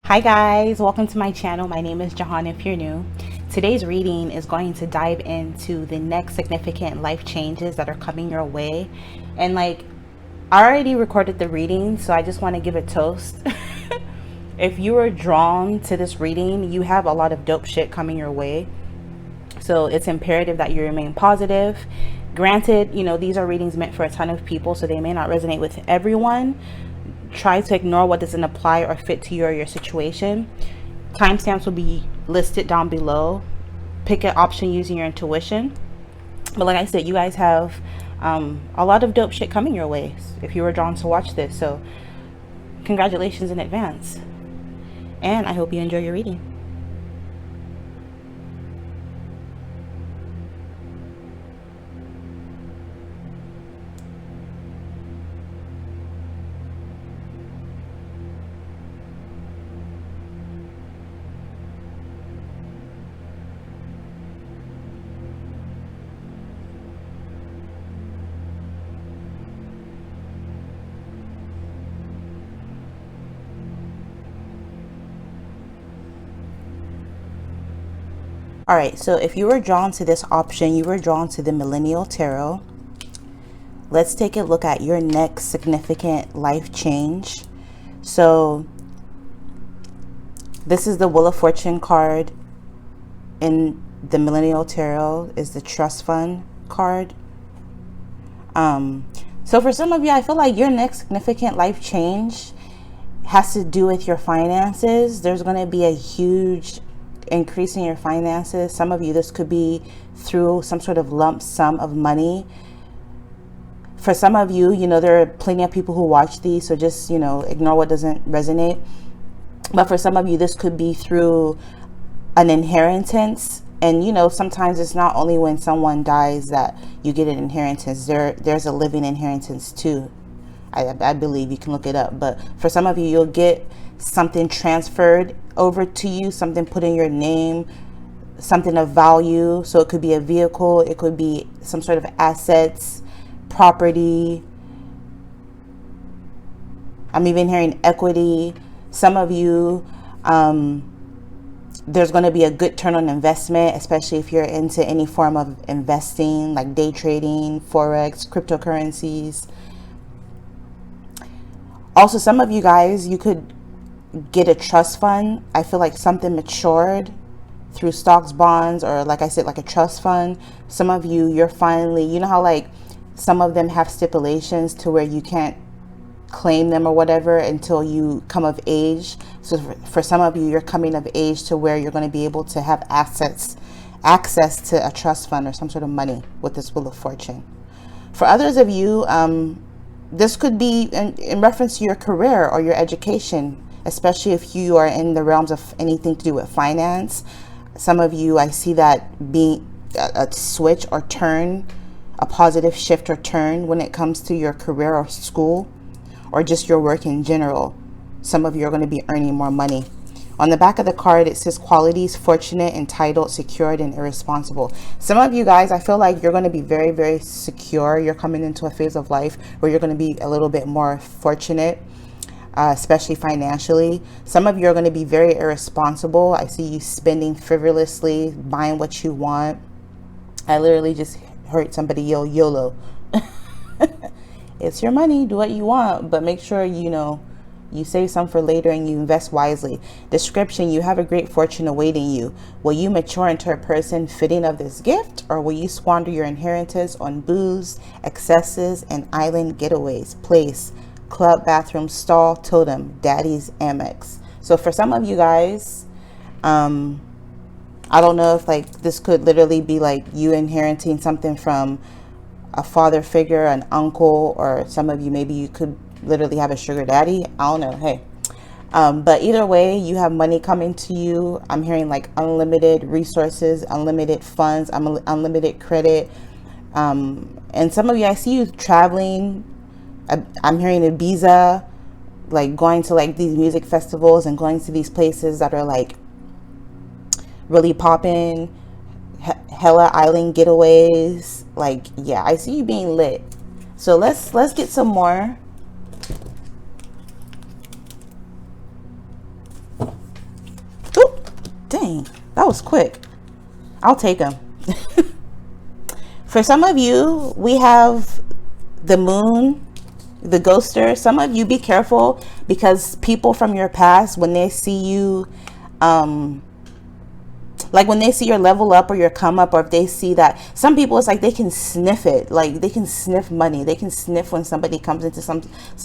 Hi guys, welcome to my channel. My name is Jehan if you're new. Today's reading is going to dive into the next significant life changes that are coming your way. And like, I already recorded the reading, so I just want to give a toast. If you are drawn to this reading, you have a lot of dope shit coming your way. So it's imperative that you remain positive. Granted, you know, these are readings meant for a ton of people, so they may not resonate with everyone. Try to ignore what doesn't apply or fit to you or your situation. Timestamps will be listed down below. Pick an option using your intuition. But like I said, you guys have a lot of dope shit coming your way if you were drawn to watch this. So congratulations in advance. And I hope you enjoy your reading. All right, so if you were drawn to this option, you were drawn to the Millennial Tarot. Let's take a look at your next significant life change. So this is the Wheel of Fortune card in the Millennial Tarot, is the Trust Fund card. So for some of you, I feel like your next significant life change has to do with your finances. There's going to be a huge increase in your finances. Some of you, this could be through some sort of lump sum of money. For some of you, you know, there are plenty of people who watch these, so just, you know, ignore what doesn't resonate. But for some of you, this could be through an inheritance. And, you know, sometimes it's not only when someone dies that you get an inheritance. There's a living inheritance too. I believe, you can look it up. But for some of you, you'll get something transferred over to you, something put in your name, something of value. So it could be a vehicle, it could be some sort of assets, property. I'm even hearing equity. Some of you, there's going to be a good turn on investment, especially if you're into any form of investing, like day trading, forex, cryptocurrencies. Also, some of you guys, you could get a trust fund. I feel like something matured through stocks, bonds, or like I said, like a trust fund. Some of you, you're finally, you know how like some of them have stipulations to where you can't claim them or whatever until you come of age. So for some of you, you're coming of age to where you're going to be able to have access to a trust fund or some sort of money with this Wheel of Fortune. For others of you, this could be in reference to your career or your education, especially if you are in the realms of anything to do with finance. Some of you, I see that being a switch or turn, a positive shift or turn when it comes to your career or school or just your work in general. Some of you are going to be earning more money. On the back of the card, it says qualities: fortunate, entitled, secured, and irresponsible. Some of you guys, I feel like you're going to be very, very secure. You're coming into a phase of life where you're going to be a little bit more fortunate, especially financially. Some of you are going to be very irresponsible. I see you spending frivolously, buying what you want. I literally just heard somebody yell YOLO. It's your money, do what you want, but make sure, you know, you save some for later and you invest wisely. Description: you have a great fortune awaiting you. Will you mature into a person fitting of this gift, or will you squander your inheritance on booze, excesses, and island getaways? Place: club, bathroom, stall, totem, daddy's Amex. So for some of you guys, I don't know if like this could literally be like you inheriting something from a father figure, an uncle, or some of you, maybe you could literally have a sugar daddy. I don't know. Hey, but either way, you have money coming to you. I'm hearing like unlimited resources, unlimited funds, unlimited credit. And some of you, I see you traveling. I'm hearing Ibiza, like going to like these music festivals and going to these places that are like really popping. Hella island getaways. Like, yeah, I see you being lit. So let's get some more. Dang, that was quick. I'll take them. For some of you, we have the moon, the ghoster. Some of you, be careful, because people from your past, when they see you, like when they see your level up or your come up, or if they see that, some people, it's like they can sniff it. Like they can sniff money. They can sniff when somebody comes into some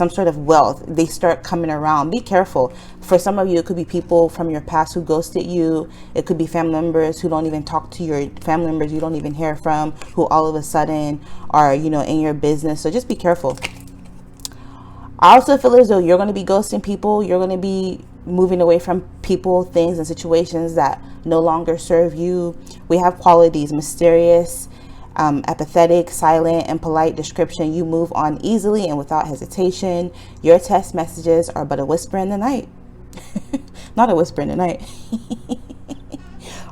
sort of wealth. They start coming around. Be careful. For some of you, it could be people from your past who ghosted you. It could be family members who don't even talk to your family members you don't even hear from, who all of a sudden are, you know, in your business. So just be careful. I also feel as though you're going to be ghosting people. You're going to be moving away from people, things, and situations that no longer serve you. We have qualities: mysterious, apathetic, silent, and polite description. You move on easily and without hesitation. Your text messages are but a whisper in the night. Not a whisper in the night.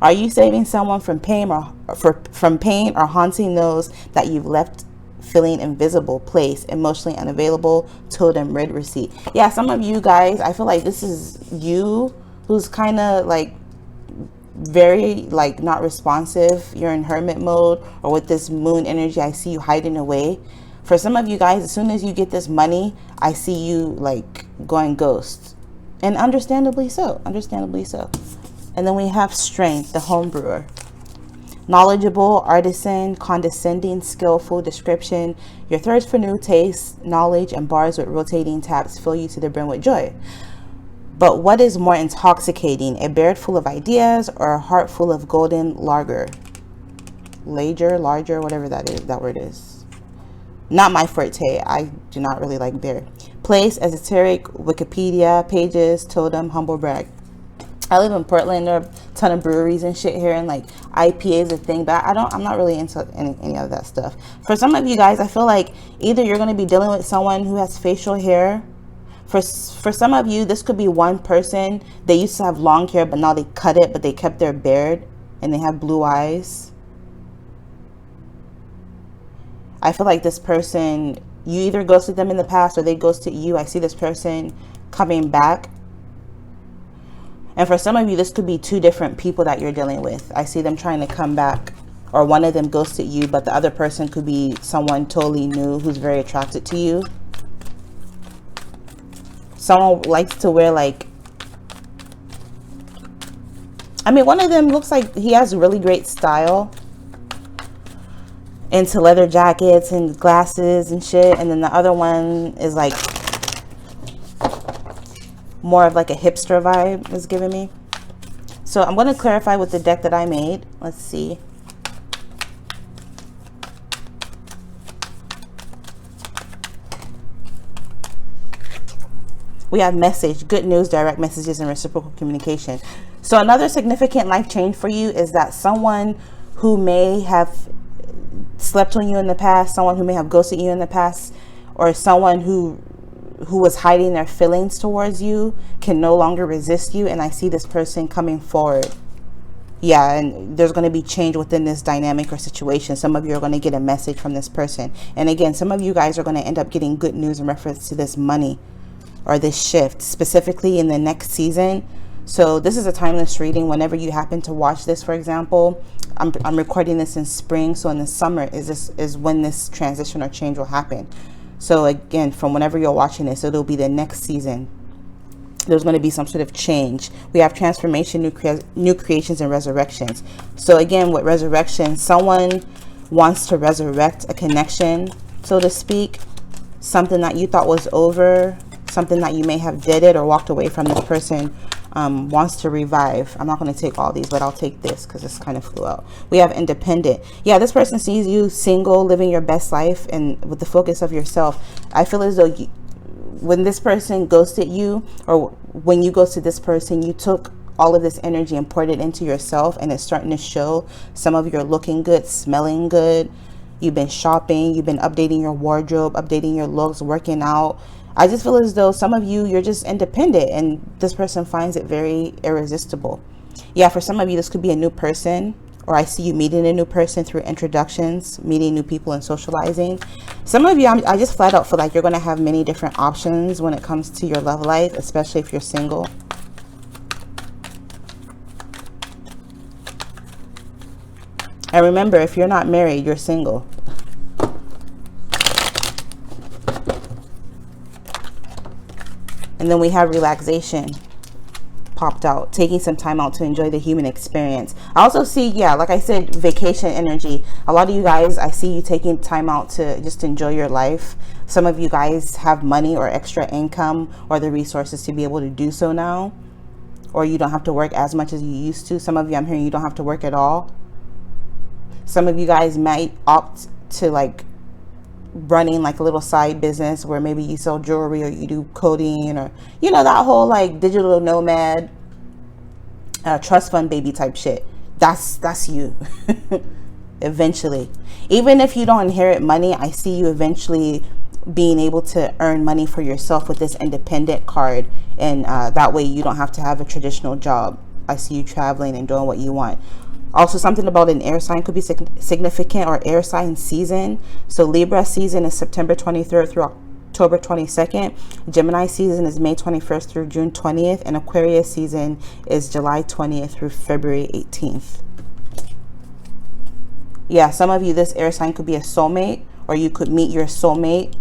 Are you saving someone from pain or haunting those that you've left feeling invisible, place, emotionally unavailable, totem, red receipt? Yeah, some of you guys, I feel like this is you who's kind of like very like not responsive. You're in hermit mode, or with this moon energy, I see you hiding away. For some of you guys, as soon as you get this money, I see you like going ghost, and understandably so. And then we have strength, the home brewer. Knowledgeable, artisan, condescending, skillful description. Your thirst for new tastes, knowledge, and bars with rotating taps fill you to the brim with joy. But what is more intoxicating, a beard full of ideas or a heart full of golden lager? Larger, whatever that is, that word is. Not my forte. I do not really like beer. Place, esoteric, Wikipedia pages, totem, humble brag. I live in Portland. There are a ton of breweries and shit here, and like IPA is a thing, but I'm not really into any of that stuff. For some of you guys, I feel like either you're going to be dealing with someone who has facial hair. For some of you, this could be one person. They used to have long hair, but now they cut it, but they kept their beard, and they have blue eyes. I feel like this person, you either ghosted them in the past or they ghosted you. I see this person coming back. And for some of you, this could be two different people that you're dealing with. I see them trying to come back, or one of them ghosted you, but the other person could be someone totally new who's very attracted to you. Someone likes to wear like, I mean, one of them looks like he has really great style, into leather jackets and glasses and shit. And then the other one is like more of like a hipster vibe is giving me. So I'm going to clarify with the deck that I made. Let's see. We have message, good news, direct messages, and reciprocal communication. So another significant life change for you is that someone who may have slept on you in the past, someone who may have ghosted you in the past, or someone who was hiding their feelings towards you can no longer resist you. And I see this person coming forward. Yeah, and there's going to be change within this dynamic or situation. Some of you are going to get a message from this person. And again, some of you guys are going to end up getting good news in reference to this money or this shift, specifically in the next season. So this is a timeless reading. Whenever you happen to watch this, for example, I'm recording this in spring. So in the summer is when this transition or change will happen. So again, from whenever you're watching this, it'll be the next season. There's going to be some sort of change. We have transformation, new creations, and resurrections. So again, with resurrection, someone wants to resurrect a connection, so to speak. Something that you thought was over, something that you may have did it or walked away from. This person wants to revive. I'm not going to take all these, but I'll take this because this kind of flew out. We have independent. Yeah, this person sees you single, living your best life, and with the focus of yourself. I feel as though when this person ghosted you, or when you ghosted this person, you took all of this energy and poured it into yourself, and it's starting to show. Some of you are looking good, smelling good. You've been shopping, you've been updating your wardrobe, updating your looks, working out. I just feel as though some of you, you're just independent, and this person finds it very irresistible. Yeah, for some of you, this could be a new person, or I see you meeting a new person through introductions, meeting new people and socializing. Some of you, I just flat out feel like you're going to have many different options when it comes to your love life, especially if you're single. And remember, if you're not married, you're single. And then we have relaxation popped out, taking some time out to enjoy the human experience. I also see, yeah, like I said, vacation energy. A lot of you guys, I see you taking time out to just enjoy your life. Some of you guys have money or extra income or the resources to be able to do so now, or you don't have to work as much as you used to. Some of you, I'm hearing you don't have to work at all. Some of you guys might opt to like running like a little side business where maybe you sell jewelry or you do coding, or you know, that whole like digital nomad trust fund baby type shit. That's you. Eventually, even if you don't inherit money, I see you eventually being able to earn money for yourself with this independent card, and that way you don't have to have a traditional job. I see you traveling and doing what you want. Also, something about an air sign could be significant, or air sign season. So Libra season is September 23rd through October 22nd. Gemini season is May 21st through June 20th. And Aquarius season is July 20th through February 18th. Yeah, some of you, this air sign could be a soulmate, or you could meet your soulmate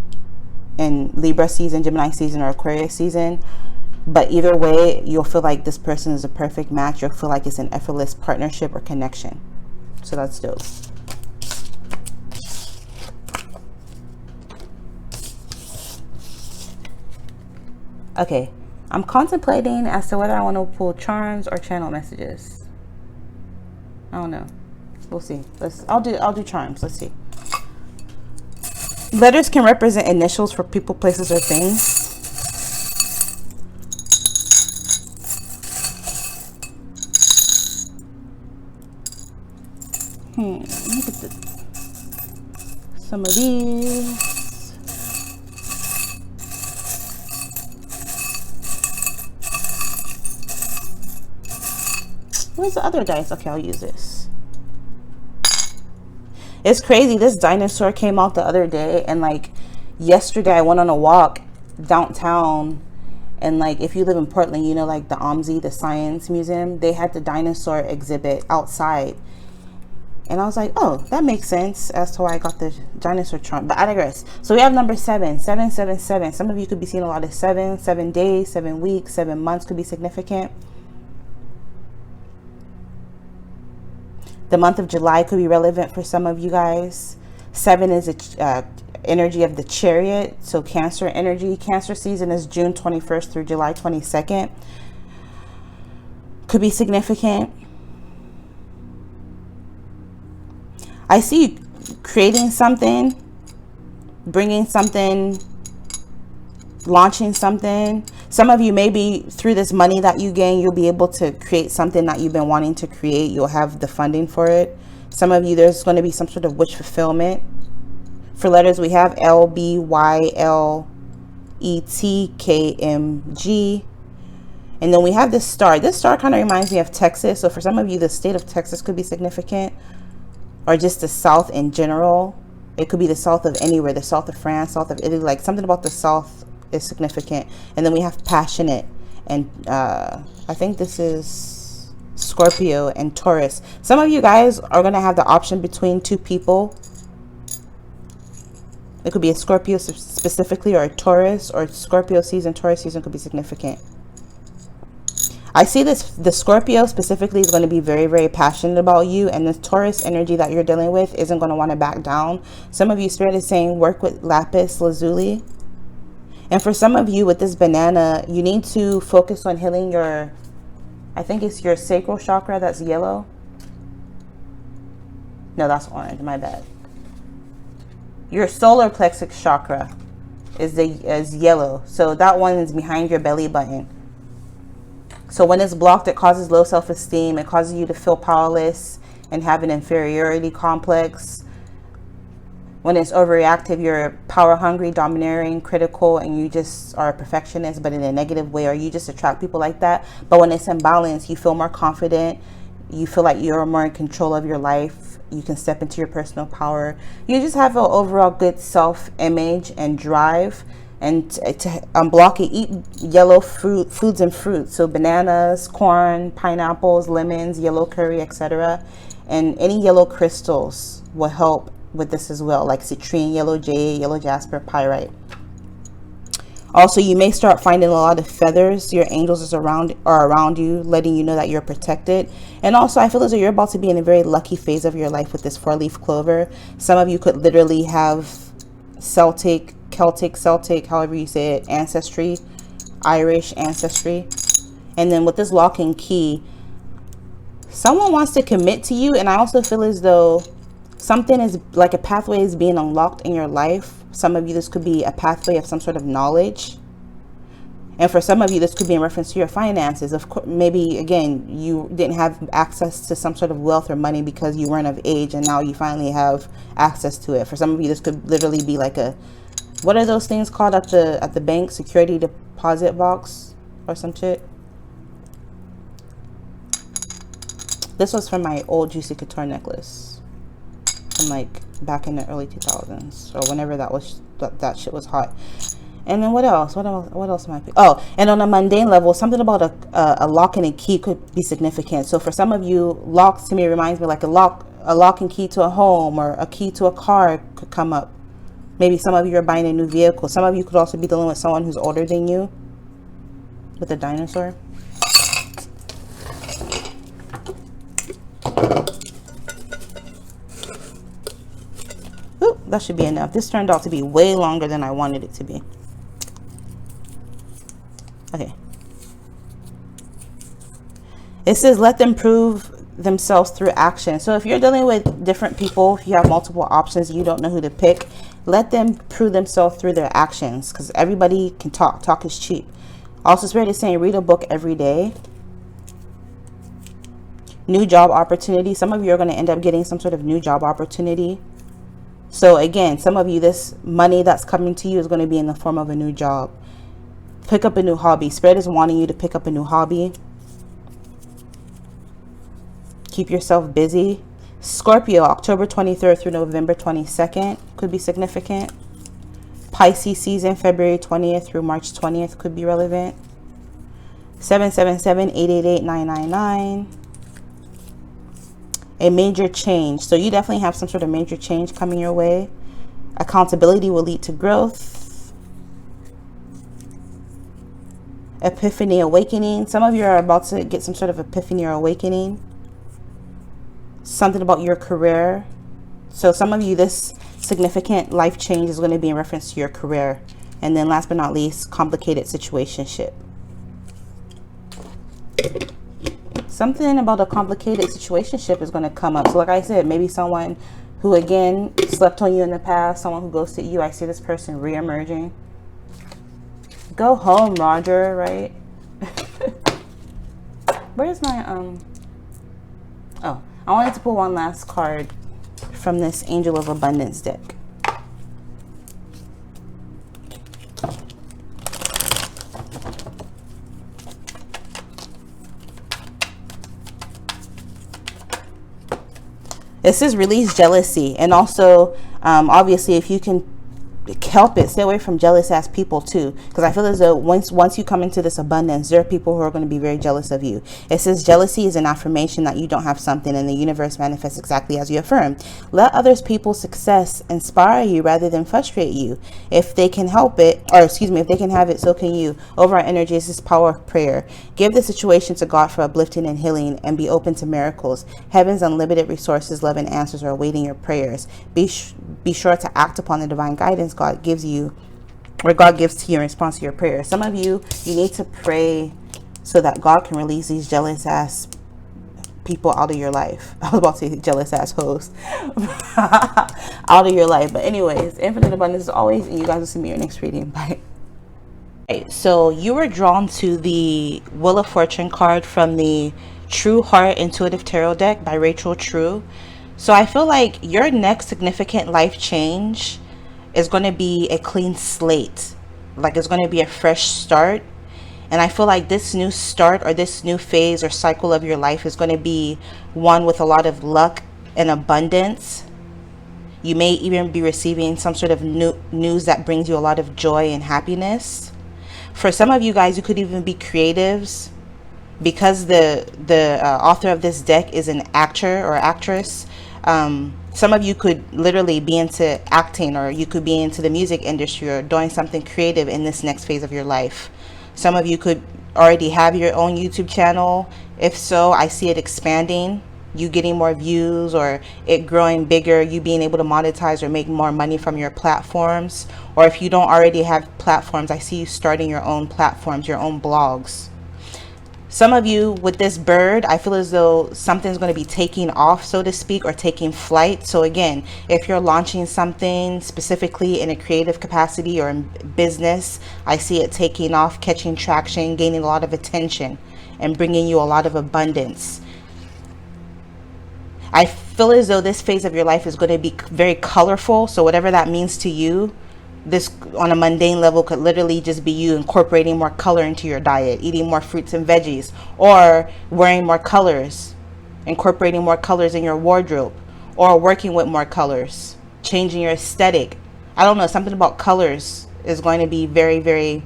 in Libra season, Gemini season, or Aquarius season. But either way, you'll feel like this person is a perfect match. You'll feel like it's an effortless partnership or connection. So that's dope. Okay, I'm contemplating as to whether I want to pull charms or channel messages. I don't know. We'll see. I'll do charms. Let's see. Letters can represent initials for people, places, or things. Look at some of these. Where's the other dice? Okay, I'll use this. It's crazy. This dinosaur came out the other day, and like yesterday I went on a walk downtown, and like if you live in Portland, you know, like the OMSI, the Science Museum, they had the dinosaur exhibit outside. And I was like, oh, that makes sense as to why I got the dinosaur charm. But I digress. So we have number 7. Some of you could be seeing a lot of 7 days, 7 weeks, 7 months could be significant. The month of July could be relevant for some of you guys. 7 is a energy of the Chariot. So Cancer energy. Cancer season is June 21st through July 22nd. Could be significant. I see you creating something, bringing something, launching something. Some of you, maybe through this money that you gain, you'll be able to create something that you've been wanting to create. You'll have the funding for it. Some of you, there's going to be some sort of wish fulfillment. For letters, we have L, B, Y, L, E, T, K, M, G. And then we have this star. This star kind of reminds me of Texas. So for some of you, the state of Texas could be significant. Or just the South in general. It could be the South of anywhere, the South of France, South of Italy, like something about the South is significant. And then we have passionate, and I think this is Scorpio and Taurus. Some of you guys are going to have the option between two people. It could be a Scorpio specifically, or a Taurus, or Scorpio season, Taurus season could be significant. I see this, the Scorpio specifically is going to be very, very passionate about you. And this Taurus energy that you're dealing with isn't going to want to back down. Some of you, Spirit is saying work with lapis lazuli. And for some of you with this banana, you need to focus on healing your, I think it's your sacral chakra. That's yellow. No, that's orange. My bad. Your solar plexus chakra is yellow. So that one is behind your belly button. So when it's blocked, it causes low self-esteem. It causes you to feel powerless and have an inferiority complex. When it's overreactive, you're power hungry, domineering, critical, and you just are a perfectionist, but in a negative way, or you just attract people like that. But when it's in balance, you feel more confident. You feel like you're more in control of your life. You can step into your personal power. You just have an overall good self-image and drive. And to unblock it, eat yellow foods and fruits. So bananas, corn, pineapples, lemons, yellow curry, etc. And any yellow crystals will help with this as well, like citrine, yellow jade, yellow jasper, pyrite. Also, you may start finding a lot of feathers. Your angels are around you, letting you know that you're protected. And also, I feel as though you're about to be in a very lucky phase of your life with this 4-leaf clover. Some of you could literally have Celtic, however you say it, ancestry, Irish ancestry. And then with this lock and key, someone wants to commit to you. And I also feel as though something is like a pathway is being unlocked in your life. Some of you, this could be a pathway of some sort of knowledge. And for some of you, this could be in reference to your finances. Of course, maybe, again, you didn't have access to some sort of wealth or money because you weren't of age, and now you finally have access to it. For some of you, this could literally be like a, what are those things called at the bank? Security deposit box or some shit. This was from my old Juicy Couture necklace from like back in the early 2000s or whenever that shit was hot. And then what else might be? Oh, and on a mundane level, something about a lock and a key could be significant. So for some of you, locks to me reminds me like a lock and key to a home, or a key to a car could come up. Maybe some of you are buying a new vehicle. Some of you could also be dealing with someone who's older than you with a dinosaur. Ooh, that should be enough. This turned out to be way longer than I wanted it to be. Okay. It says, let them prove themselves through action. So if you're dealing with different people, if you have multiple options, you don't know who to pick, let them prove themselves through their actions, because everybody can talk. Talk is cheap. Also, Spirit is saying, read a book every day. New job opportunity. Some of you are going to end up getting some sort of new job opportunity. So again, some of you, this money that's coming to you is going to be in the form of a new job. Pick up a new hobby. Spirit is wanting you to pick up a new hobby. Keep yourself busy. Scorpio, October 23rd through November 22nd could be significant. Pisces season, February 20th through March 20th could be relevant. 777-888-999. A major change. So you definitely have some sort of major change coming your way. Accountability will lead to growth. Epiphany, awakening. Some of you are about to get some sort of epiphany or awakening. Something about your career. So some of you, this significant life change is going to be in reference to your career. And then last but not least, complicated situationship. Something about a complicated situationship is going to come up. So like I said, maybe someone who, again, slept on you in the past, someone who ghosted you. I see this person re-emerging. Go home, Roger, right? Where's my, oh, I wanted to pull one last card from this Angel of Abundance deck. This is release jealousy. And also, obviously, if you can help it, stay away from jealous ass people too, because I feel as though once you come into this abundance, there are people who are going to be very jealous of you. It says jealousy is an affirmation that you don't have something, and the universe manifests exactly as you affirm. Let others people's success inspire you rather than frustrate you. If they can help it, or excuse me, if they can have it, so can you. Over our energy is this power of prayer. Give the situation to God for uplifting and healing, and be open to miracles. Heaven's unlimited resources, love, and answers are awaiting your prayers. Be sure to act upon the divine guidance God gives you, or God gives to you in response to your prayer. Some of you need to pray so that God can release these jealous ass people out of your life. I was about to say jealous ass hosts out of your life. But anyways, infinite abundance as always, and you guys will see me in your next reading. Bye. Okay, so you were drawn to the Wheel of Fortune card from the True Heart Intuitive Tarot deck by Rachel True. So I feel like your next significant life change is going to be a clean slate. Like it's going to be a fresh start. And I feel like this new start, or this new phase or cycle of your life, is going to be one with a lot of luck and abundance. You may even be receiving some sort of news that brings you a lot of joy and happiness. For some of you guys, you could even be creatives. because the author of this deck is an actor or actress. Some of you could literally be into acting, or you could be into the music industry or doing something creative in this next phase of your life. Some of you could already have your own YouTube channel. If so, I see it expanding, you getting more views, or it growing bigger, you being able to monetize or make more money from your platforms. Or if you don't already have platforms, I see you starting your own platforms, your own blogs. Some of you with this bird, I feel as though something's going to be taking off, so to speak, or taking flight. So again, if you're launching something specifically in a creative capacity or in business, I see it taking off, catching traction, gaining a lot of attention, and bringing you a lot of abundance. I feel as though this phase of your life is going to be very colorful. So whatever that means to you, this on a mundane level could literally just be you incorporating more color into your diet, eating more fruits and veggies, or wearing more colors, incorporating more colors in your wardrobe, or working with more colors, changing your aesthetic. I don't know, something about colors is going to be very, very,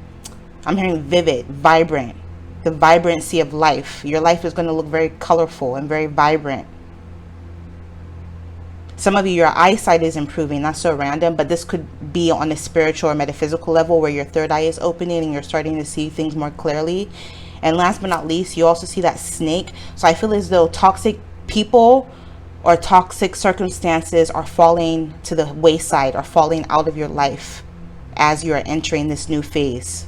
I'm hearing vivid, vibrant, the vibrancy of life. Your life is going to look very colorful and very vibrant. Some of you, your eyesight is improving. That's so random, but this could be on a spiritual or metaphysical level where your third eye is opening and you're starting to see things more clearly. And last but not least, you also see that snake. So I feel as though toxic people or toxic circumstances are falling to the wayside or falling out of your life as you are entering this new phase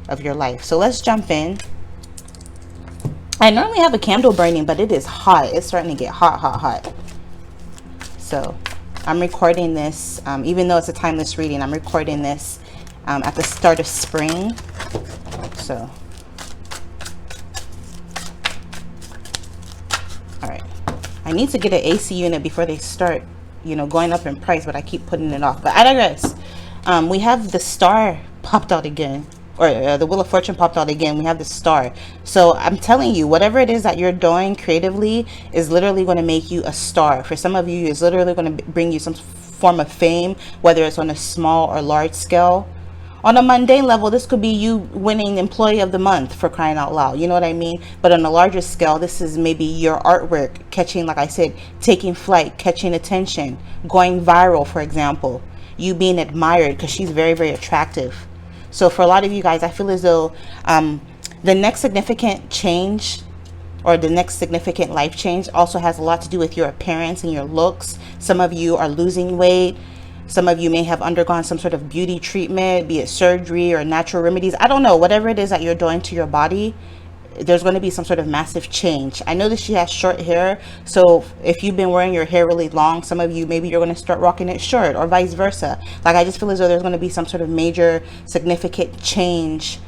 of your life. So let's jump in. I normally have a candle burning, but it is hot. It's starting to get hot, hot, hot. So I'm recording this, even though it's a timeless reading, I'm recording this at the start of spring. So, all right. I need to get an AC unit before they start, you know, going up in price, but I keep putting it off. But I digress. We have the star popped out again. Or the Wheel of Fortune popped out again. We have the star. So I'm telling you, whatever it is that you're doing creatively is literally going to make you a star. For some of you, it's literally going to bring you some form of fame, whether it's on a small or large scale. On a mundane level, this could be you winning Employee of the Month, for crying out loud. You know what I mean? But on a larger scale, this is maybe your artwork catching, like I said, taking flight, catching attention, going viral, for example. You being admired because she's very, very attractive. So for a lot of you guys, I feel as though the next significant change or the next significant life change also has a lot to do with your appearance and your looks. Some of you are losing weight. Some of you may have undergone some sort of beauty treatment, be it surgery or natural remedies. I don't know, whatever it is that you're doing to your body, there's going to be some sort of massive change. I know that she has short hair, so if you've been wearing your hair really long, some of you, maybe you're going to start rocking it short, or vice versa. Like, I just feel as though there's going to be some sort of major significant change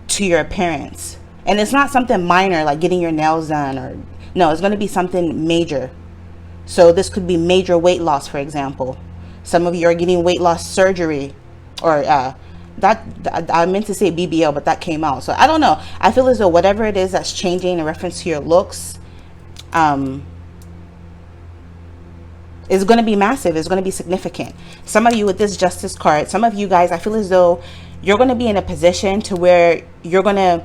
to your appearance. And it's not something minor like getting your nails done, or no, it's going to be something major. So this could be major weight loss, for example. Some of you are getting weight loss surgery, or that I meant to say BBL, but that came out. So I don't know. I feel as though whatever it is that's changing in reference to your looks is going to be massive. It's going to be significant. Some of you with this Justice card, some of you guys, I feel as though you're going to be in a position to where you're going to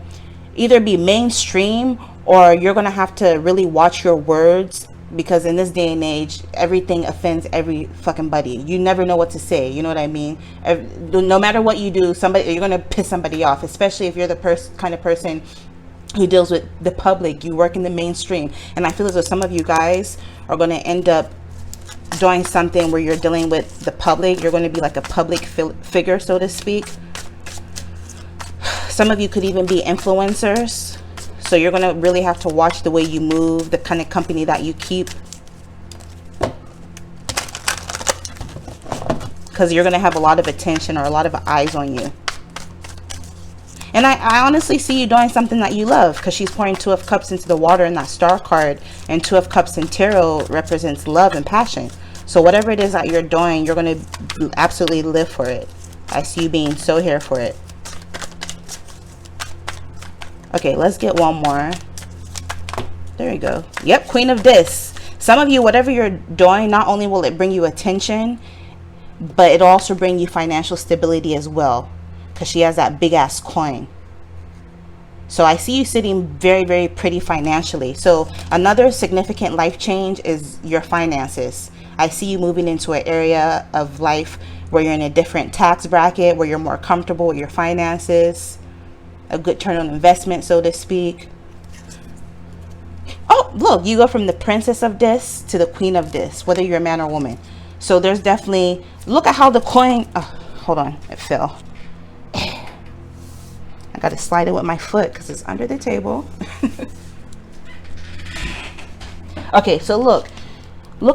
either be mainstream, or you're going to have to really watch your words, because in this day and age, everything offends every fucking buddy. You never know what to say. You know what I mean? No matter what you do, you're going to piss somebody off, especially if you're the kind of person who deals with the public. You work in the mainstream. And I feel as though some of you guys are going to end up doing something where you're dealing with the public. You're going to be like a public figure, so to speak. Some of you could even be influencers. So you're going to really have to watch the way you move, the kind of company that you keep. Because you're going to have a lot of attention or a lot of eyes on you. And I honestly see you doing something that you love, because she's pouring Two of Cups into the water in that star card. And Two of Cups in tarot represents love and passion. So whatever it is that you're doing, you're going to absolutely live for it. I see you being so here for it. Okay, let's get one more. There we go. Yep, Queen of Discs. Some of you, whatever you're doing, not only will it bring you attention, but it'll also bring you financial stability as well, because she has that big ass coin. So I see you sitting very, very pretty financially. So another significant life change is your finances. I see you moving into an area of life where you're in a different tax bracket, where you're more comfortable with your finances, a good turn on investment, so to speak. Oh, look, you go from the princess of this to the queen of this, whether you're a man or woman. So there's definitely, look at how the coin, oh, hold on, it fell. I got to slide it with my foot because it's under the table. Okay, so look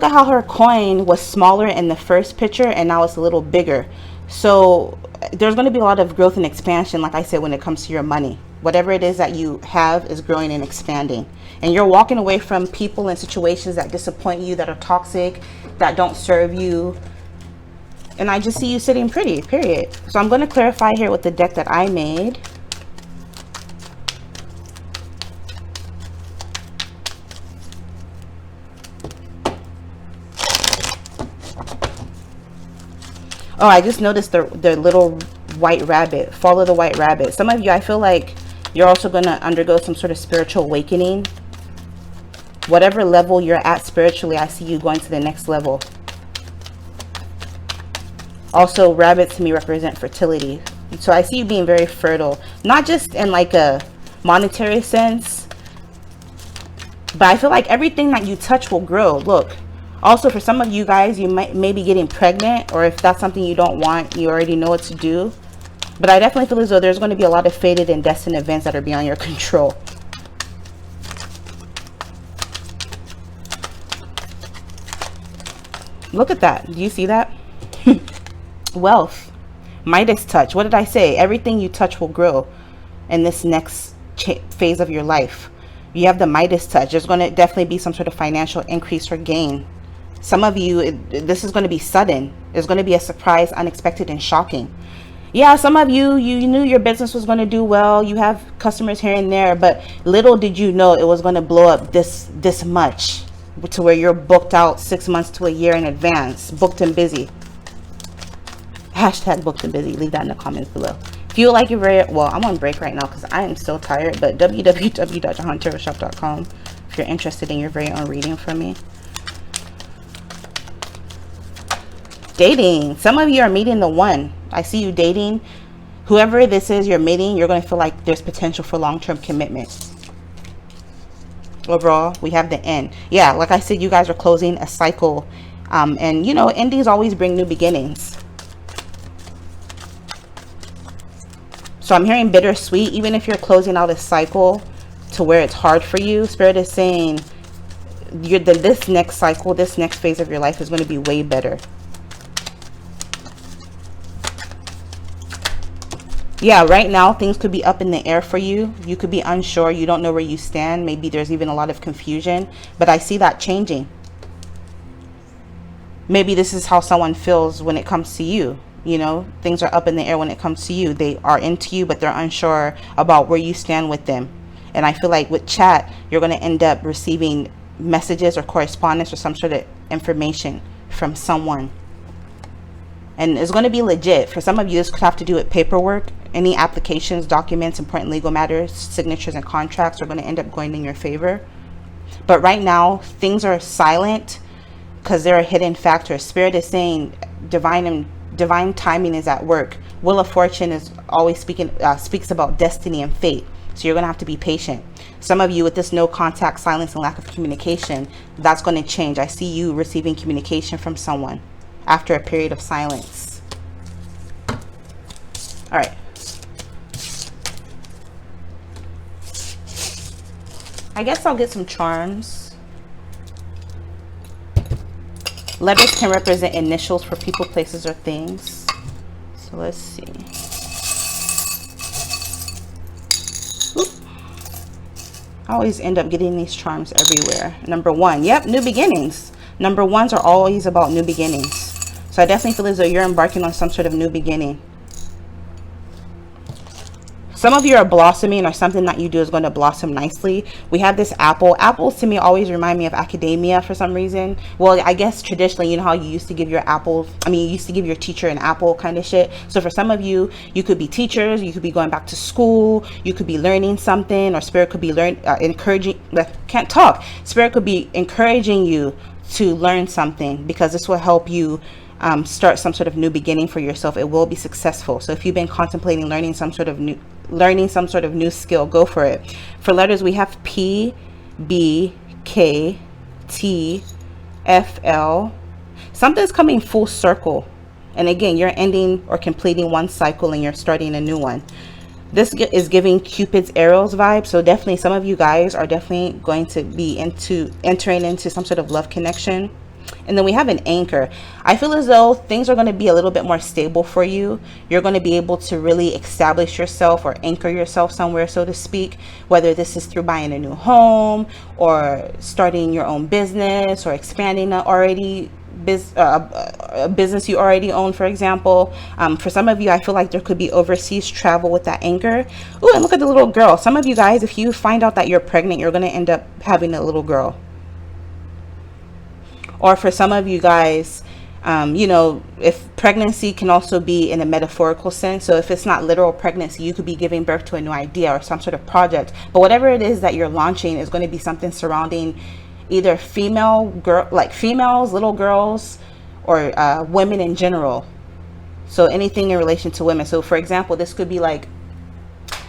at how her coin was smaller in the first picture and now it's a little bigger. So there's going to be a lot of growth and expansion, like I said, when it comes to your money. Whatever it is that you have is growing and expanding. And you're walking away from people and situations that disappoint you, that are toxic, that don't serve you. And I just see you sitting pretty, period. So I'm going to clarify here with the deck that I made. Oh, I just noticed the little white rabbit. Follow the white rabbit. Some of you, I feel like you're also going to undergo some sort of spiritual awakening. Whatever level you're at spiritually, I see you going to the next level. Also, rabbits to me represent fertility. So I see you being very fertile. Not just in like a monetary sense, but I feel like everything that you touch will grow. Look. Also, for some of you guys, you may be getting pregnant, or if that's something you don't want, you already know what to do. But I definitely feel as though there's going to be a lot of fated and destined events that are beyond your control. Look at that. Do you see that? Wealth. Midas touch. What did I say? Everything you touch will grow in this next phase of your life. You have the Midas touch. There's going to definitely be some sort of financial increase or gain. Some of you, this is going to be sudden. It's going to be a surprise, unexpected, and shocking. Yeah, some of you, you knew your business was going to do well. You have customers here and there, but little did you know it was going to blow up this much, to where you're booked out 6 months to a year in advance, booked and busy. Hashtag booked and busy. Leave that in the comments below. If you like your well, I'm on break right now because I am so tired, but www.JehanTarotShop.com if you're interested in your very own reading from me. Dating. Some of you are meeting the one. I see you dating. Whoever this is you're meeting, you're going to feel like there's potential for long-term commitment. Overall, we have the end. Yeah, like I said, you guys are closing a cycle. And, you know, endings always bring new beginnings. So I'm hearing bittersweet. Even if you're closing out a cycle to where it's hard for you, Spirit is saying this next cycle, this next phase of your life is going to be way better. Yeah, right now things could be up in the air for you. You could be unsure. You don't know where you stand. Maybe there's even a lot of confusion, but I see that changing. Maybe this is how someone feels when it comes to you. You know, things are up in the air when it comes to you. They are into you, but they're unsure about where you stand with them. And I feel like with chat, you're going to end up receiving messages or correspondence or some sort of information from someone. And it's going to be legit. For some of you, this could have to do with paperwork. Any applications, documents, important legal matters, signatures, and contracts are going to end up going in your favor. But right now, things are silent because they're a hidden factor. Spirit is saying divine timing is at work. Wheel of Fortune is always speaks about destiny and fate. So you're going to have to be patient. Some of you with this no contact, silence, and lack of communication, that's going to change. I see you receiving communication from someone after a period of silence. All right. I guess I'll get some charms. Letters can represent initials for people, places, or things. So let's see. Oop. I always end up getting these charms everywhere. Number 1. Yep, new beginnings. Number 1s are always about new beginnings. So I definitely feel as though you're embarking on some sort of new beginning. Some of you are blossoming, or something that you do is going to blossom nicely. We have this apple. Apples to me always remind me of academia for some reason. Well, I guess traditionally, you know how you used to give your apples, I mean, you used to give your teacher an apple kind of shit. So for some of you, you could be teachers, you could be going back to school, you could be learning something, or spirit could be encouraging, can't talk. Spirit could be encouraging you to learn something, because this will help you start some sort of new beginning for yourself. It will be successful. So if you've been contemplating learning some sort of new skill, go for it. For letters, we have P, B, K, T, F, L. Something's coming full circle. And again, you're ending or completing one cycle and you're starting a new one. This is giving Cupid's arrows vibe. So definitely some of you guys are definitely going to be entering into some sort of love connection. And then we have an anchor. I feel as though things are going to be a little bit more stable for you. You're going to be able to really establish yourself or anchor yourself somewhere, so to speak, whether this is through buying a new home or starting your own business or expanding a business you already own, for example. For some of you, I feel like there could be overseas travel with that anchor. Ooh, and look at the little girl. Some of you guys, if you find out that you're pregnant, you're going to end up having a little girl. Or for some of you guys, you know, if pregnancy can also be in a metaphorical sense. So if it's not literal pregnancy, you could be giving birth to a new idea or some sort of project. But whatever it is that you're launching is going to be something surrounding either females, little girls, or women in general. So anything in relation to women. So for example, this could be like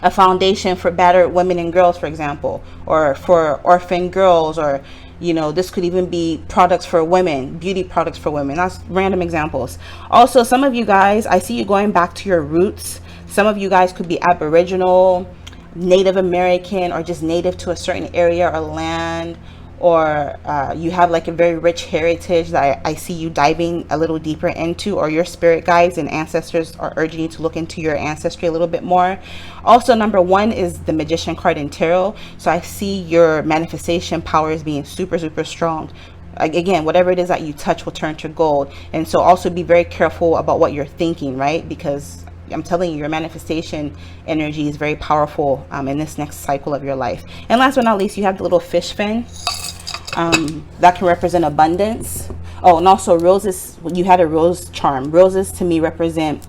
a foundation for battered women and girls, for example, or for orphan girls, or you know, this could even be products for women, beauty products for women. That's random examples. Also, some of you guys, I see you going back to your roots. Some of you guys could be Aboriginal, Native American, or just native to a certain area or land, or you have like a very rich heritage that I see you diving a little deeper into, or your spirit guides and ancestors are urging you to look into your ancestry a little bit more. Also, number 1 is the Magician card in tarot. So I see your manifestation powers being super, super strong. Again, whatever it is that you touch will turn to gold. And so also be very careful about what you're thinking, right? Because I'm telling you, your manifestation energy is very powerful in this next cycle of your life. And last but not least, you have the little fish fin. That can represent abundance. Oh, and also roses. You had a rose charm. Roses to me represent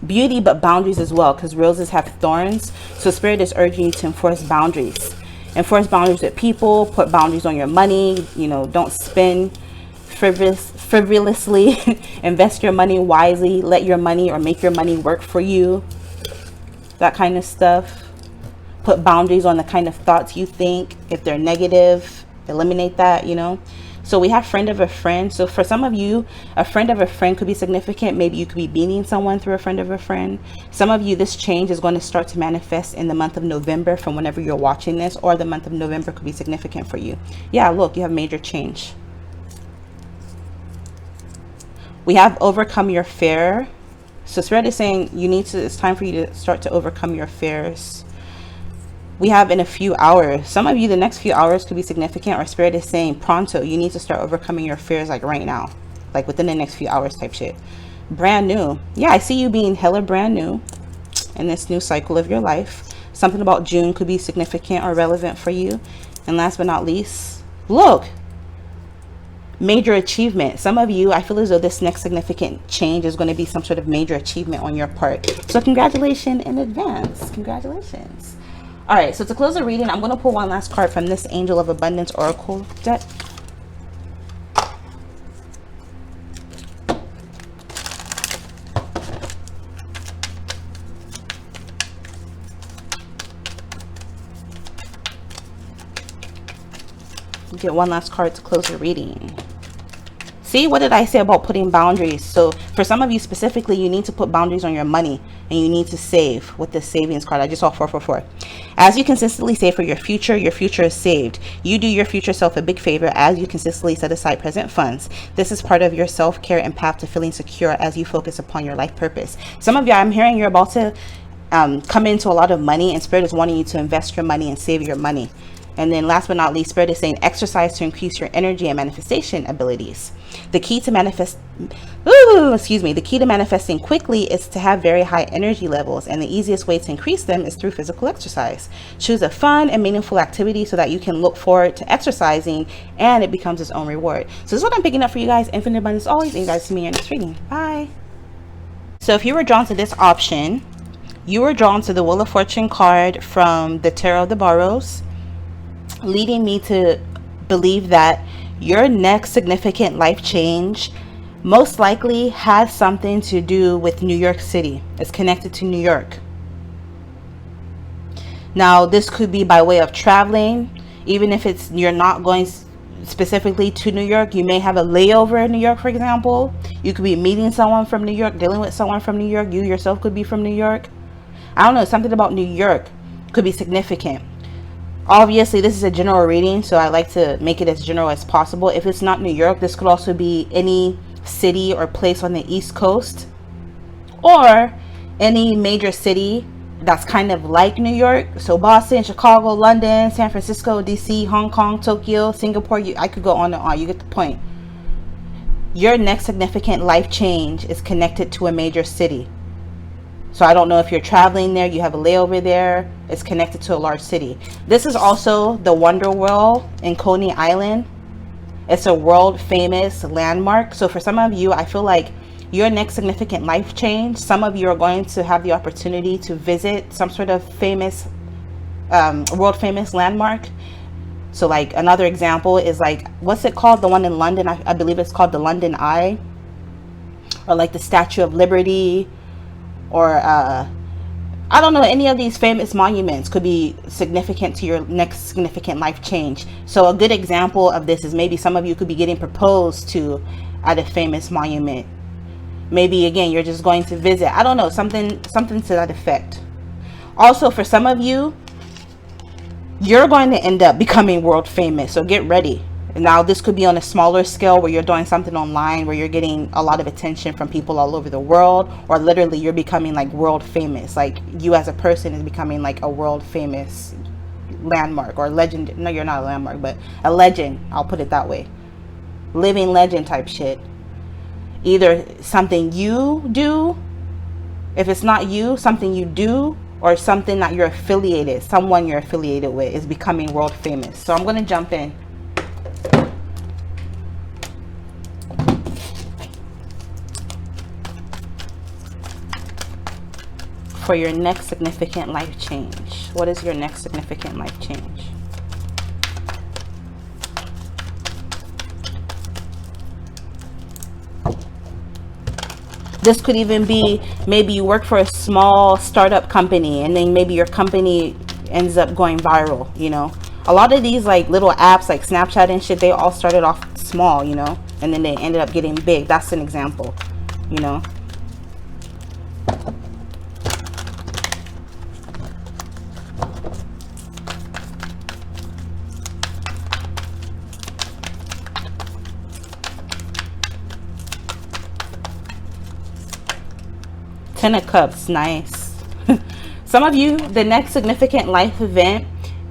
beauty, but boundaries as well, because roses have thorns. So spirit is urging you to enforce boundaries. Enforce boundaries with people. Put boundaries on your money. You know, don't spend frivolously. Invest your money wisely. Let your money or make your money work for you. That kind of stuff. Put boundaries on the kind of thoughts you think. If they're negative, eliminate that, you know. So we have friend of a friend. So for some of you, a friend of a friend could be significant. Maybe you could be meeting someone through a friend of a friend. Some of you, this change is going to start to manifest in the month of November from whenever you're watching this, or the month of November could be significant for you. Yeah, look, you have major change. We have overcome your fear. So Spirit is saying it's time for you to start to overcome your fears. We have in a few hours. Some of you, the next few hours could be significant, or Spirit is saying pronto, you need to start overcoming your fears, like right now, like within the next few hours type shit. Brand new. Yeah, I see you being hella brand new in this new cycle of your life. Something about June could be significant or relevant for you. And last but not least, look, major achievement. Some of you, I feel as though this next significant change is going to be some sort of major achievement on your part. So congratulations in advance. Congratulations. All right, so to close the reading, I'm going to pull one last card from this Angel of Abundance Oracle deck. Get one last card to close the reading. See, what did I say about putting boundaries? So for some of you specifically, you need to put boundaries on your money, and you need to save with this savings card. I just saw 444. As you consistently save for your future is saved. You do your future self a big favor as you consistently set aside present funds. This is part of your self-care and path to feeling secure as you focus upon your life purpose. Some of you, I'm hearing you're about to come into a lot of money, and Spirit is wanting you to invest your money and save your money. And then last but not least, Spirit is saying exercise to increase your energy and manifestation abilities. The key to the key to manifesting quickly is to have very high energy levels, and the easiest way to increase them is through physical exercise. Choose a fun and meaningful activity so that you can look forward to exercising and it becomes its own reward. So this is what I'm picking up for you guys. Infinite abundance always, and you guys see me in your next reading. Bye. So if you were drawn to this option, you were drawn to the Wheel of Fortune card from the Tarot of the Barrows, leading me to believe that your next significant life change most likely has something to do with New York City. It's connected to New York. Now, this could be by way of traveling, even if you're not going specifically to New York. You may have a layover in New York, for example. You could be meeting someone from New York, dealing with someone from New York. You yourself could be from New York. I don't know, something about New York could be significant. Obviously, this is a general reading, so I like to make it as general as possible. If it's not New York, this could also be any city or place on the East Coast, or any major city that's kind of like New York. So Boston, Chicago, London, San Francisco, DC, Hong Kong, Tokyo, Singapore. I could go on and on. You get the point. Your next significant life change is connected to a major city. So I don't know if you're traveling there, you have a layover there, it's connected to a large city. This is also the Wonder Wheel in Coney Island. It's a world famous landmark. So for some of you, I feel like your next significant life change, some of you are going to have the opportunity to visit some sort of famous, world famous landmark. So like another example is like, what's it called? The one in London, I believe it's called the London Eye, or like the Statue of Liberty, or I don't know, any of these famous monuments could be significant to your next significant life change. So a good example of this is maybe some of you could be getting proposed to at a famous monument. Maybe again, you're just going to visit. I don't know, something to that effect. Also, for some of you, you're going to end up becoming world famous, so get ready. Now, this could be on a smaller scale where you're doing something online where you're getting a lot of attention from people all over the world, or literally you're becoming like world famous. Like you as a person is becoming like a world famous landmark or legend. No, you're not a landmark, but a legend. I'll put it that way. Living legend type shit. Either something you do, if it's not you, something you do, or something that you're affiliated, someone you're affiliated with is becoming world famous. So I'm going to jump in. For your next significant life change. What is your next significant life change? This could even be, maybe you work for a small startup company and then maybe your company ends up going viral, you know. A lot of these like little apps like Snapchat and shit, they all started off small, you know, and then they ended up getting big. That's an example, you know. Ten of Cups, nice. Some of you, the next significant life event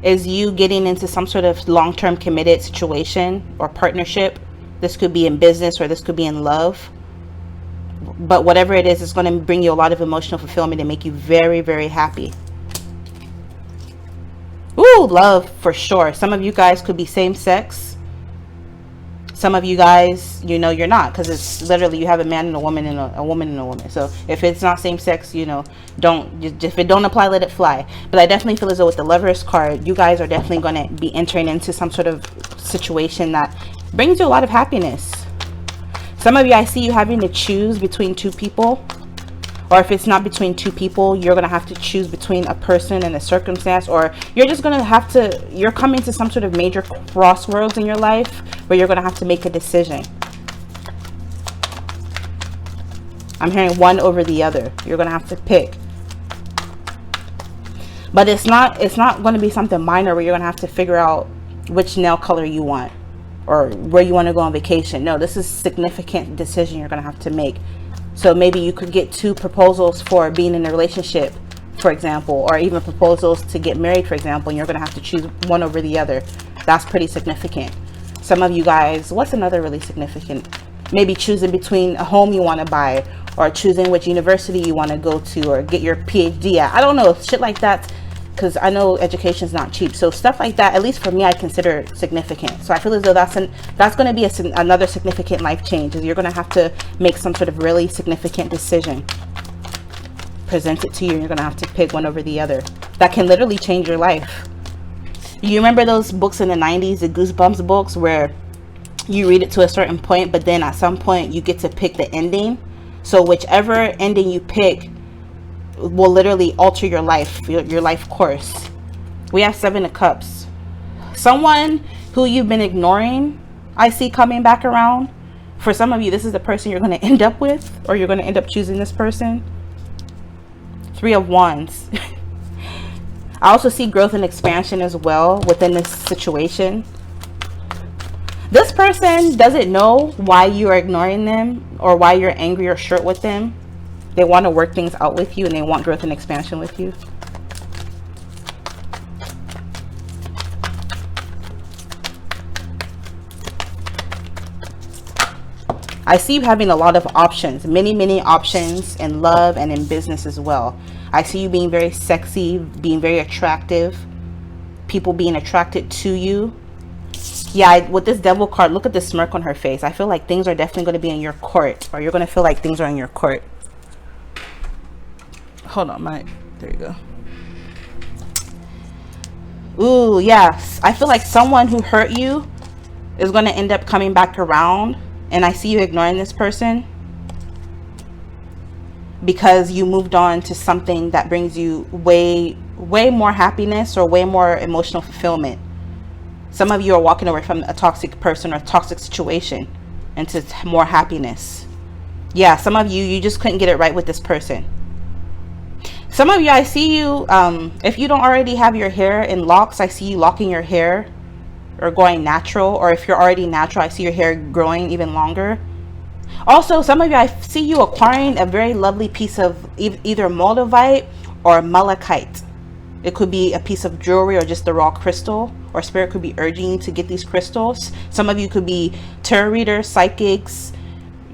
is you getting into some sort of long-term committed situation or partnership. This could be in business or this could be in love. But whatever it is, it's going to bring you a lot of emotional fulfillment and make you very, very happy. Ooh, love for sure. Some of you guys could be same sex. Some of you guys, you know, you're not, because it's literally you have a man and a woman and a woman and a woman. So if it's not same sex, you know, if it don't apply, let it fly. But I definitely feel as though with the Lovers card, you guys are definitely going to be entering into some sort of situation that brings you a lot of happiness. Some of you, I see you having to choose between two people. Or if it's not between two people, you're going to have to choose between a person and a circumstance, or you're just going to have to, you're coming to some sort of major crossroads in your life where you're going to have to make a decision. I'm hearing one over the other. You're going to have to pick. But it's not going to be something minor where you're going to have to figure out which nail color you want or where you want to go on vacation. No, this is a significant decision you're going to have to make. So maybe you could get two proposals for being in a relationship for example, or even proposals to get married, for example, and you're going to have to choose one over the other. That's pretty significant. Some of you guys, what's another really significant? Maybe choosing between a home you want to buy, or choosing which university you want to go to, or get your PhD at. I don't know, shit like that, because I know education's not cheap. So stuff like that, at least for me, I consider significant. So I feel as though that's going to be another significant life change, is you're going to have to make some sort of really significant decision. Present it to you, and you're going to have to pick one over the other. That can literally change your life. You remember those books in the 90s, the Goosebumps books, where you read it to a certain point, but then at some point you get to pick the ending? So whichever ending you pick will literally alter your life, your life course. We have 7 of Cups. Someone who you've been ignoring, I see coming back around. For some of you, this is the person you're going to end up with, or you're going to end up choosing this person. 3 of Wands. I also see growth and expansion as well within this situation. This person doesn't know why you are ignoring them, or why you're angry or short with them. They want to work things out with you, and they want growth and expansion with you. I see you having a lot of options, many options in love and in business as well. I see you being very sexy, being very attractive, people being attracted to you. Yeah, with this Devil card, look at the smirk on her face. I feel like things are definitely going to be in your court, or you're going to feel like things are in your court. Hold on, there you go. Ooh, yes. I feel like someone who hurt you is going to end up coming back around, and I see you ignoring this person because you moved on to something that brings you way more happiness, or way more emotional fulfillment. Some of you are walking away from a toxic person or a toxic situation into more happiness. Yeah, some of you just couldn't get it right with this person. Some of you, I see you, if you don't already have your hair in locks, I see you locking your hair or going natural. Or if you're already natural, I see your hair growing even longer. Also, some of you, I see you acquiring a very lovely piece of either moldavite or malachite. It could be a piece of jewelry or just the raw crystal, or spirit could be urging you to get these crystals. Some of you could be tarot readers, psychics,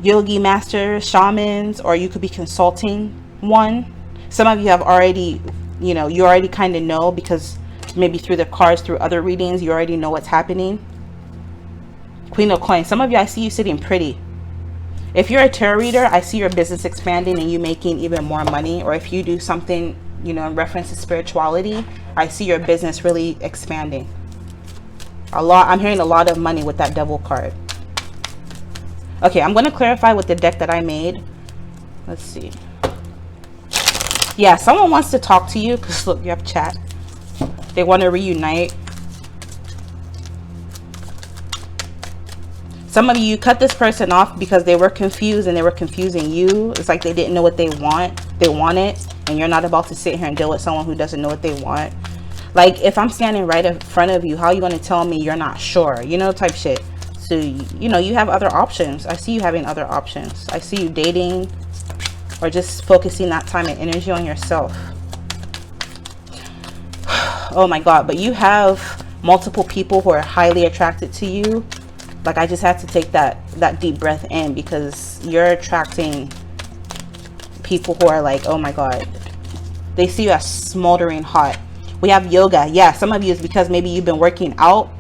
yogi masters, shamans, or you could be consulting one. Some of you have already, you already kind of know, because maybe through the cards, through other readings, you already know what's happening. Queen of Coins. Some of you, I see you sitting pretty. If you're a tarot reader, I see your business expanding and you making even more money. Or if you do something, in reference to spirituality, I see your business really expanding. I'm hearing a lot of money with that Devil card. Okay, I'm going to clarify with the deck that I made. Let's see. Yeah, someone wants to talk to you, because look, you have chat. They want to reunite. Some of you cut this person off because they were confused and they were confusing you. It's like they didn't know what they wanted, and you're not about to sit here and deal with someone who doesn't know what they want. Like, if I'm standing right in front of you, how are you going to tell me you're not sure? Type shit. So, you have other options. I see you having other options. I see you dating, or just focusing that time and energy on yourself. Oh my God, but you have multiple people who are highly attracted to you. Like, I just had to take that deep breath in, because you're attracting people who are like, oh my God, they see you as smoldering hot. We have yoga. Yeah, some of you is because maybe you've been working out,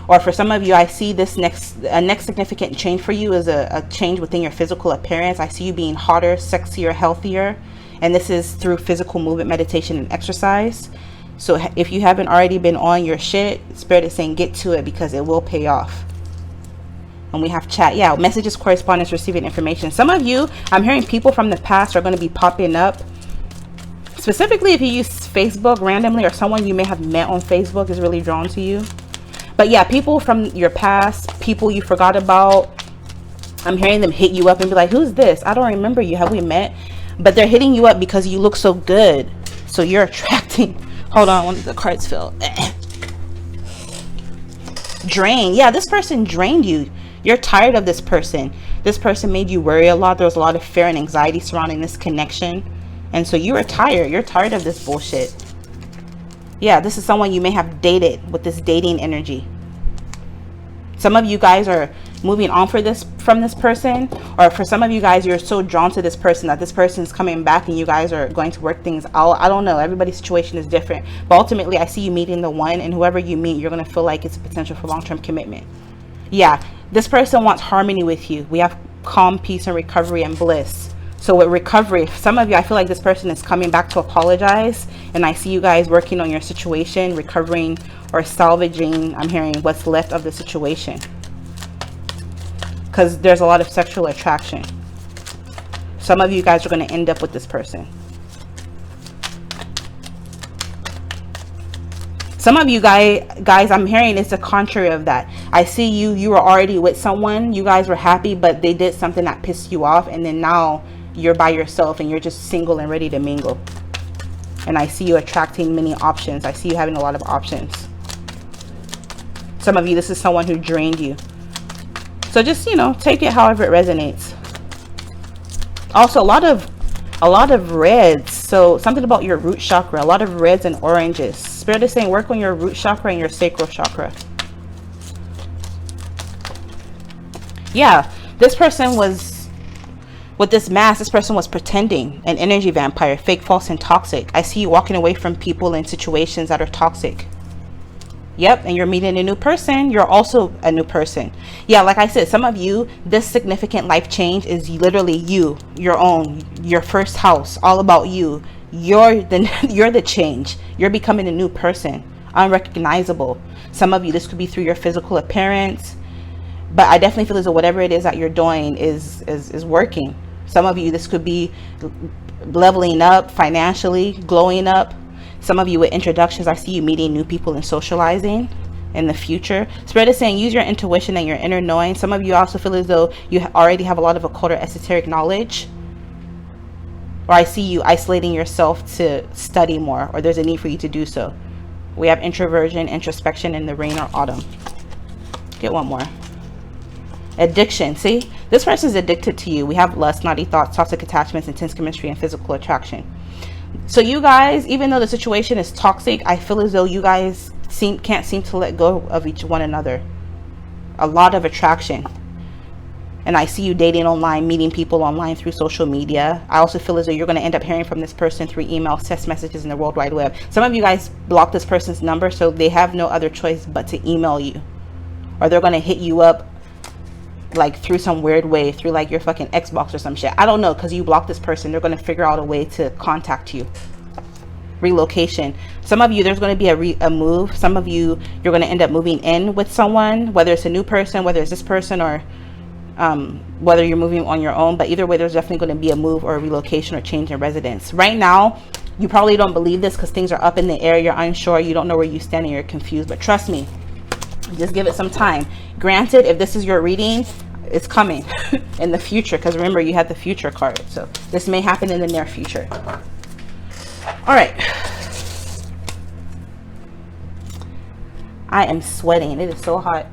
or for some of you, I see this next significant change for you is a change within your physical appearance. I see you being hotter, sexier, healthier, and this is through physical movement, meditation, and exercise. So if you haven't already been on your shit, Spirit is saying get to it, because it will pay off. And we have chat. Yeah, messages, correspondence, receiving information. Some of you, I'm hearing people from the past are going to be popping up. Specifically, if you use Facebook randomly, or someone you may have met on Facebook is really drawn to you. But yeah, people from your past, people you forgot about, I'm hearing them hit you up and be like, who's this? I don't remember you. Have we met? But they're hitting you up because you look so good. So you're attracting. Hold on, one of the cards fell. Drain. Yeah, this person drained you. You're tired of this person. This person made you worry a lot. There was a lot of fear and anxiety surrounding this connection. And so you are tired. You're tired of this bullshit. Yeah, this is someone you may have dated with this dating energy. Some of you guys are moving on from this person, or for some of you guys, you're so drawn to this person that this person is coming back and you guys are going to work things out. I don't know. Everybody's situation is different. But ultimately, I see you meeting the one, and whoever you meet, you're going to feel like it's a potential for long-term commitment. Yeah, this person wants harmony with you. We have calm, peace, and recovery and bliss. So with recovery, some of you, I feel like this person is coming back to apologize, and I see you guys working on your situation, recovering or salvaging, I'm hearing, what's left of the situation, because there's a lot of sexual attraction. Some of you guys are going to end up with this person. Some of you guys, I'm hearing it's the contrary of that. I see you were already with someone, you guys were happy, but they did something that pissed you off, and then now you're by yourself and you're just single and ready to mingle. And I see you attracting many options. I see you having a lot of options. Some of you, this is someone who drained you. So just, you know, take it however it resonates. Also, a lot of reds. So something about your root chakra, a lot of reds and oranges. Spirit is saying work on your root chakra and your sacral chakra. Yeah, this person was, with this mask, this person was pretending, an energy vampire, fake, false, and toxic. I see you walking away from people and situations that are toxic. Yep, and you're meeting a new person. You're also a new person. Yeah, like I said, some of you, this significant life change is literally you, your own, your first house, all about you. You're the change. You're becoming a new person, unrecognizable. Some of you, this could be through your physical appearance, but I definitely feel as though whatever it is that you're doing is working. Some of you, this could be leveling up financially, glowing up. Some of you with introductions, I see you meeting new people and socializing in the future. Spirit is saying use your intuition and your inner knowing. Some of you also feel as though you already have a lot of occult or esoteric knowledge. Or I see you isolating yourself to study more, or there's a need for you to do so. We have introversion, introspection in the rain or autumn. Get one more. Addiction. See, this person is addicted to you. We have lust, naughty thoughts, toxic attachments, intense chemistry, and physical attraction. So you guys, even though the situation is toxic, I feel as though you guys can't seem to let go of each one another. A lot of attraction. And I see you dating online, meeting people online through social media. I also feel as though you're going to end up hearing from this person through email, text messages, and the World Wide Web. Some of you guys block this person's number, so they have no other choice but to email you. Or they're going to hit you up like through some weird way, through like your fucking Xbox or some shit. I don't know, because you blocked this person. They're going to figure out a way to contact you. Relocation. Some of you, there's going to be a move. Some of you, you're going to end up moving in with someone, whether it's a new person, whether it's this person, or whether you're moving on your own. But either way, there's definitely going to be a move or a relocation or change in residence. Right now, you probably don't believe this because things are up in the air. You're unsure. You don't know where you stand and you're confused. But trust me, just give it some time. Granted, if this is your reading, it's coming in the future, because remember, you had the future card. So this may happen in the near future. All right. I am sweating. It is so hot.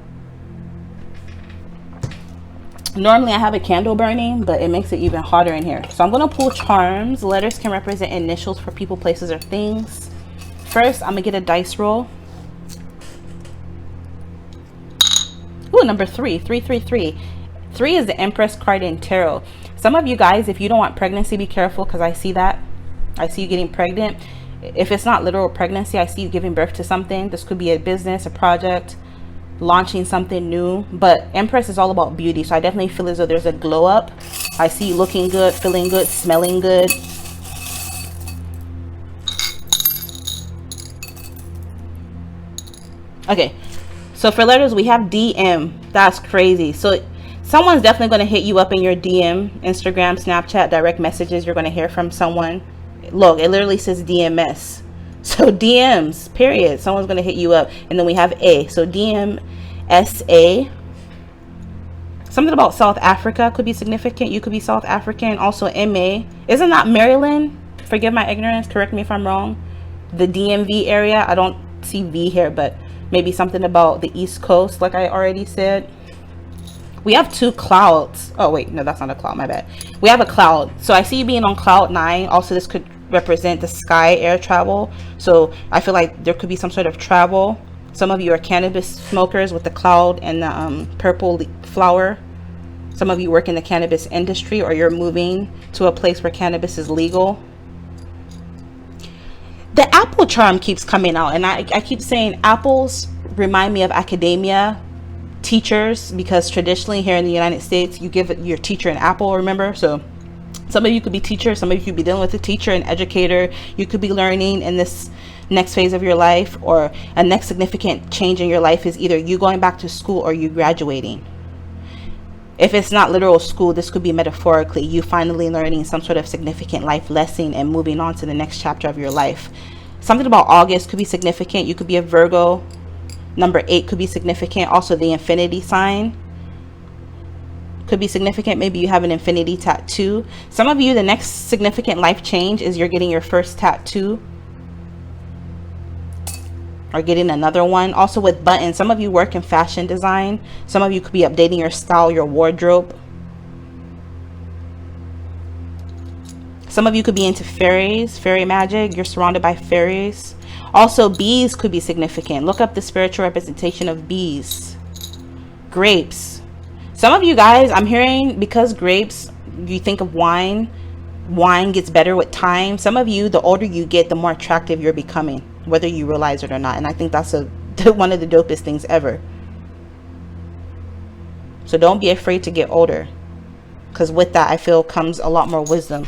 Normally I have a candle burning, but it makes it even hotter in here. So I'm going to pull charms. Letters can represent initials for people, places, or things. First, I'm going to get a dice roll. Ooh, number 3. 333. 3 is the Empress card in tarot. Some of you guys, if you don't want pregnancy, be careful, because I see that. I see you getting pregnant. If it's not literal pregnancy, I see you giving birth to something. This could be a business, a project, launching something new. But Empress is all about beauty, so I definitely feel as though there's a glow up. I see you looking good, feeling good, smelling good. Okay, so for letters, we have DM. That's crazy. So someone's definitely going to hit you up in your DM, Instagram, Snapchat, direct messages. You're going to hear from someone. Look, it literally says DMS. So DMs, period. Someone's going to hit you up. And then we have A. So DMSA. Something about South Africa could be significant. You could be South African. Also MA. Isn't that Maryland? Forgive my ignorance. Correct me if I'm wrong. The DMV area. I don't see V here, but maybe something about the East Coast, like I already said. We have two clouds. Oh wait, no, that's not a cloud, my bad. We have a cloud. So I see you being on cloud 9. Also, this could represent the sky, air travel. So I feel like there could be some sort of travel. Some of you are cannabis smokers with the cloud and the purple flower. Some of you work in the cannabis industry, or you're moving to a place where cannabis is legal. The apple charm keeps coming out, and I keep saying apples remind me of academia, teachers, because traditionally here in the United States, you give your teacher an apple, remember? So some of you could be teachers, some of you could be dealing with a teacher, an educator. You could be learning in this next phase of your life, or a next significant change in your life is either you going back to school or you graduating. If it's not literal school, this could be metaphorically you finally learning some sort of significant life lesson and moving on to the next chapter of your life. Something about August could be significant. You could be a Virgo. Number 8 could be significant. Also, the infinity sign could be significant. Maybe you have an infinity tattoo. Some of you, the next significant life change is you're getting your first tattoo, or getting another one. Also with buttons, some of you work in fashion design. Some of you could be updating your style, your wardrobe. Some of you could be into fairies, fairy magic. You're surrounded by fairies. Also, bees could be significant. Look up the spiritual representation of bees. Grapes. Some of you guys, I'm hearing, because grapes, you think of wine. Wine gets better with time. Some of you, the older you get, the more attractive you're becoming, whether you realize it or not. And I think that's one of the dopest things ever. So don't be afraid to get older, because with that, I feel comes a lot more wisdom.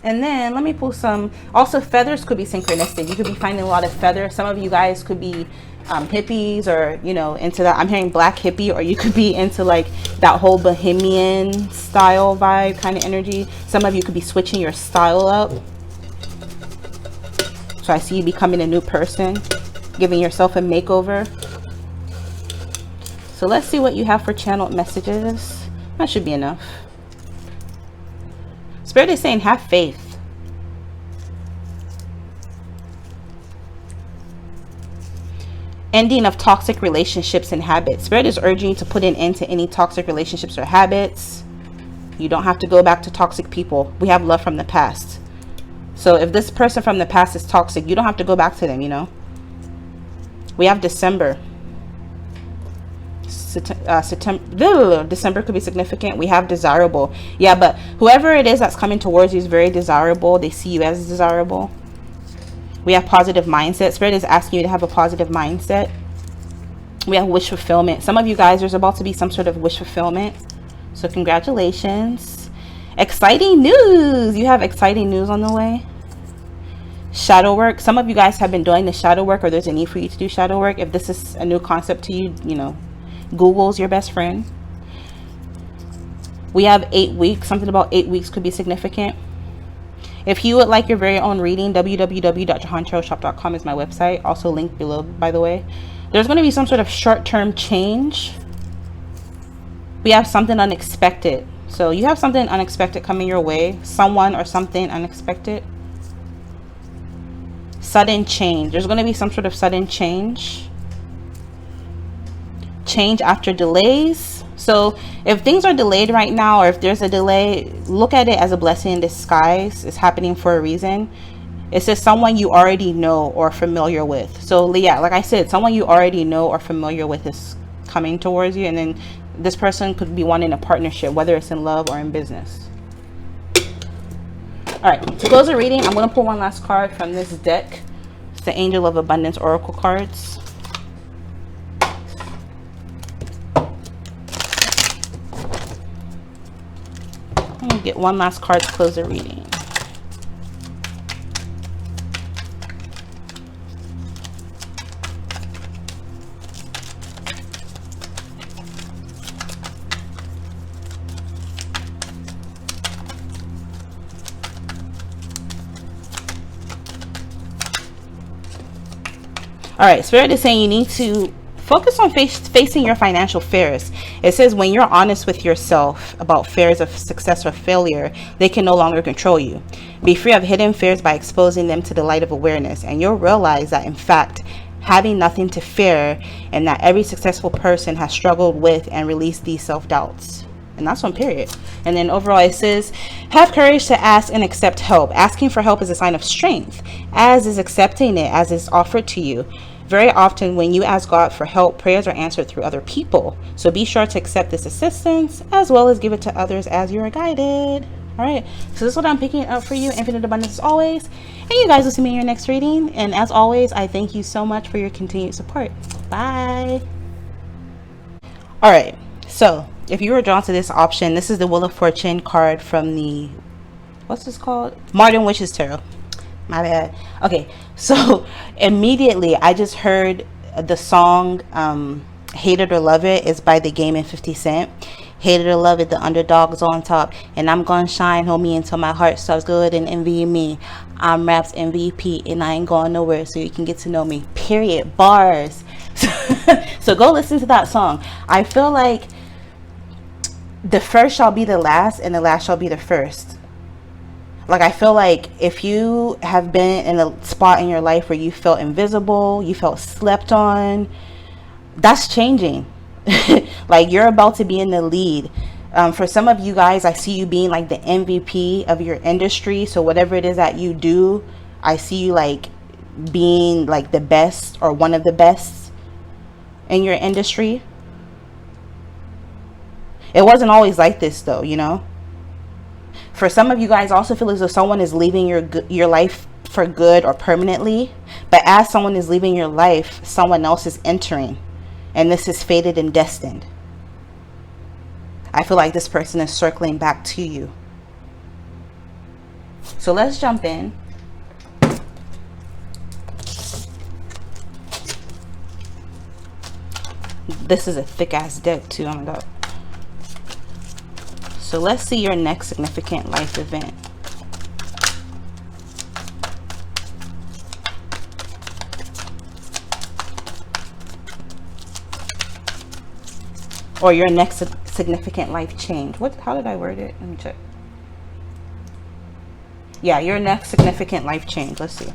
And then let me pull some. Also, feathers could be synchronistic. You could be finding a lot of feathers. Some of you guys could be hippies, or into that. I'm hearing black hippie, or you could be into like that whole bohemian style vibe kind of energy. Some of you could be switching your style up. So I see you becoming a new person, giving yourself a makeover. So let's see what you have for channeled messages. That should be enough. Spirit is saying, have faith. Ending of toxic relationships and habits. Spirit is urging you to put an end to any toxic relationships or habits. You don't have to go back to toxic people. We have love from the past. So if this person from the past is toxic, you don't have to go back to them, We have December. December could be significant. We have desirable. Yeah, but whoever it is that's coming towards you is very desirable. They see you as desirable. We have positive mindset. Spirit is asking you to have a positive mindset. We have wish fulfillment. Some of you guys, there's about to be some sort of wish fulfillment. So congratulations. Exciting news. You have exciting news on the way. Shadow work. Some of you guys have been doing the shadow work, or there's a need for you to do shadow work. If this is a new concept to you, Google's your best friend. We have 8 weeks. Something about 8 weeks could be significant. If you would like your very own reading, www.JehanTarotShop.com is my website. Also linked below, by the way. There's going to be some sort of short-term change. We have something unexpected. So you have something unexpected coming your way. Someone or something unexpected. Sudden change. There's going to be some sort of sudden change. Change after delays. So if things are delayed right now, or if there's a delay, look at it as a blessing in disguise. It's happening for a reason. It says someone you already know or familiar with. So yeah, like I said, someone you already know or familiar with is coming towards you, and then this person could be wanting a partnership, whether it's in love or in business. All right, to close the reading, I'm going to pull one last card from this deck. It's the Angel of Abundance Oracle cards. I'm going to get one last card to close the reading. All right, Spirit is saying you need to focus on facing your financial fears. It says when you're honest with yourself about fears of success or failure, they can no longer control you. Be free of hidden fears by exposing them to the light of awareness, and you'll realize that in fact having nothing to fear, and that every successful person has struggled with and released these self-doubts. And that's on period. And then overall it says, have courage to ask and accept help. Asking for help is a sign of strength, as is accepting it as it's offered to you. Very often when you ask God for help, prayers are answered through other people. So be sure to accept this assistance as well as give it to others as you are guided. All right, so this is what I'm picking up for you. Infinite abundance as always. And you guys will see me in your next reading. And as always, I thank you so much for your continued support. Bye. All right, so if you were drawn to this option, this is the Wheel of Fortune card from the, what's this called? Modern Witches Tarot. My bad. Okay, so immediately I just heard the song Hate It or Love It is by The Game and 50 Cent. Hate it or love it, the underdog's on top, and I'm gonna shine, homie, until my heart starts good and envy me. I'm rap's MVP and I ain't going nowhere, so you can get to know me. Period. Bars. So go listen to that song. I feel like the first shall be the last and the last shall be the first. Like, I feel like if you have been in a spot in your life where you felt invisible, you felt slept on, that's changing. Like, you're about to be in the lead. For some of you guys, I see you being like the MVP of your industry. So whatever it is that you do, I see you like being like the best or one of the best in your industry. It wasn't always like this though, you know. For some of you guys, I also feel as though someone is leaving your life for good or permanently. But as someone is leaving your life, someone else is entering. And this is fated and destined. I feel like this person is circling back to you. So let's jump in. This is a thick ass deck too. Oh my god. So let's see your next significant life event. Or your next significant life change. How did I word it? Let me check. Yeah, your next significant life change. Let's see.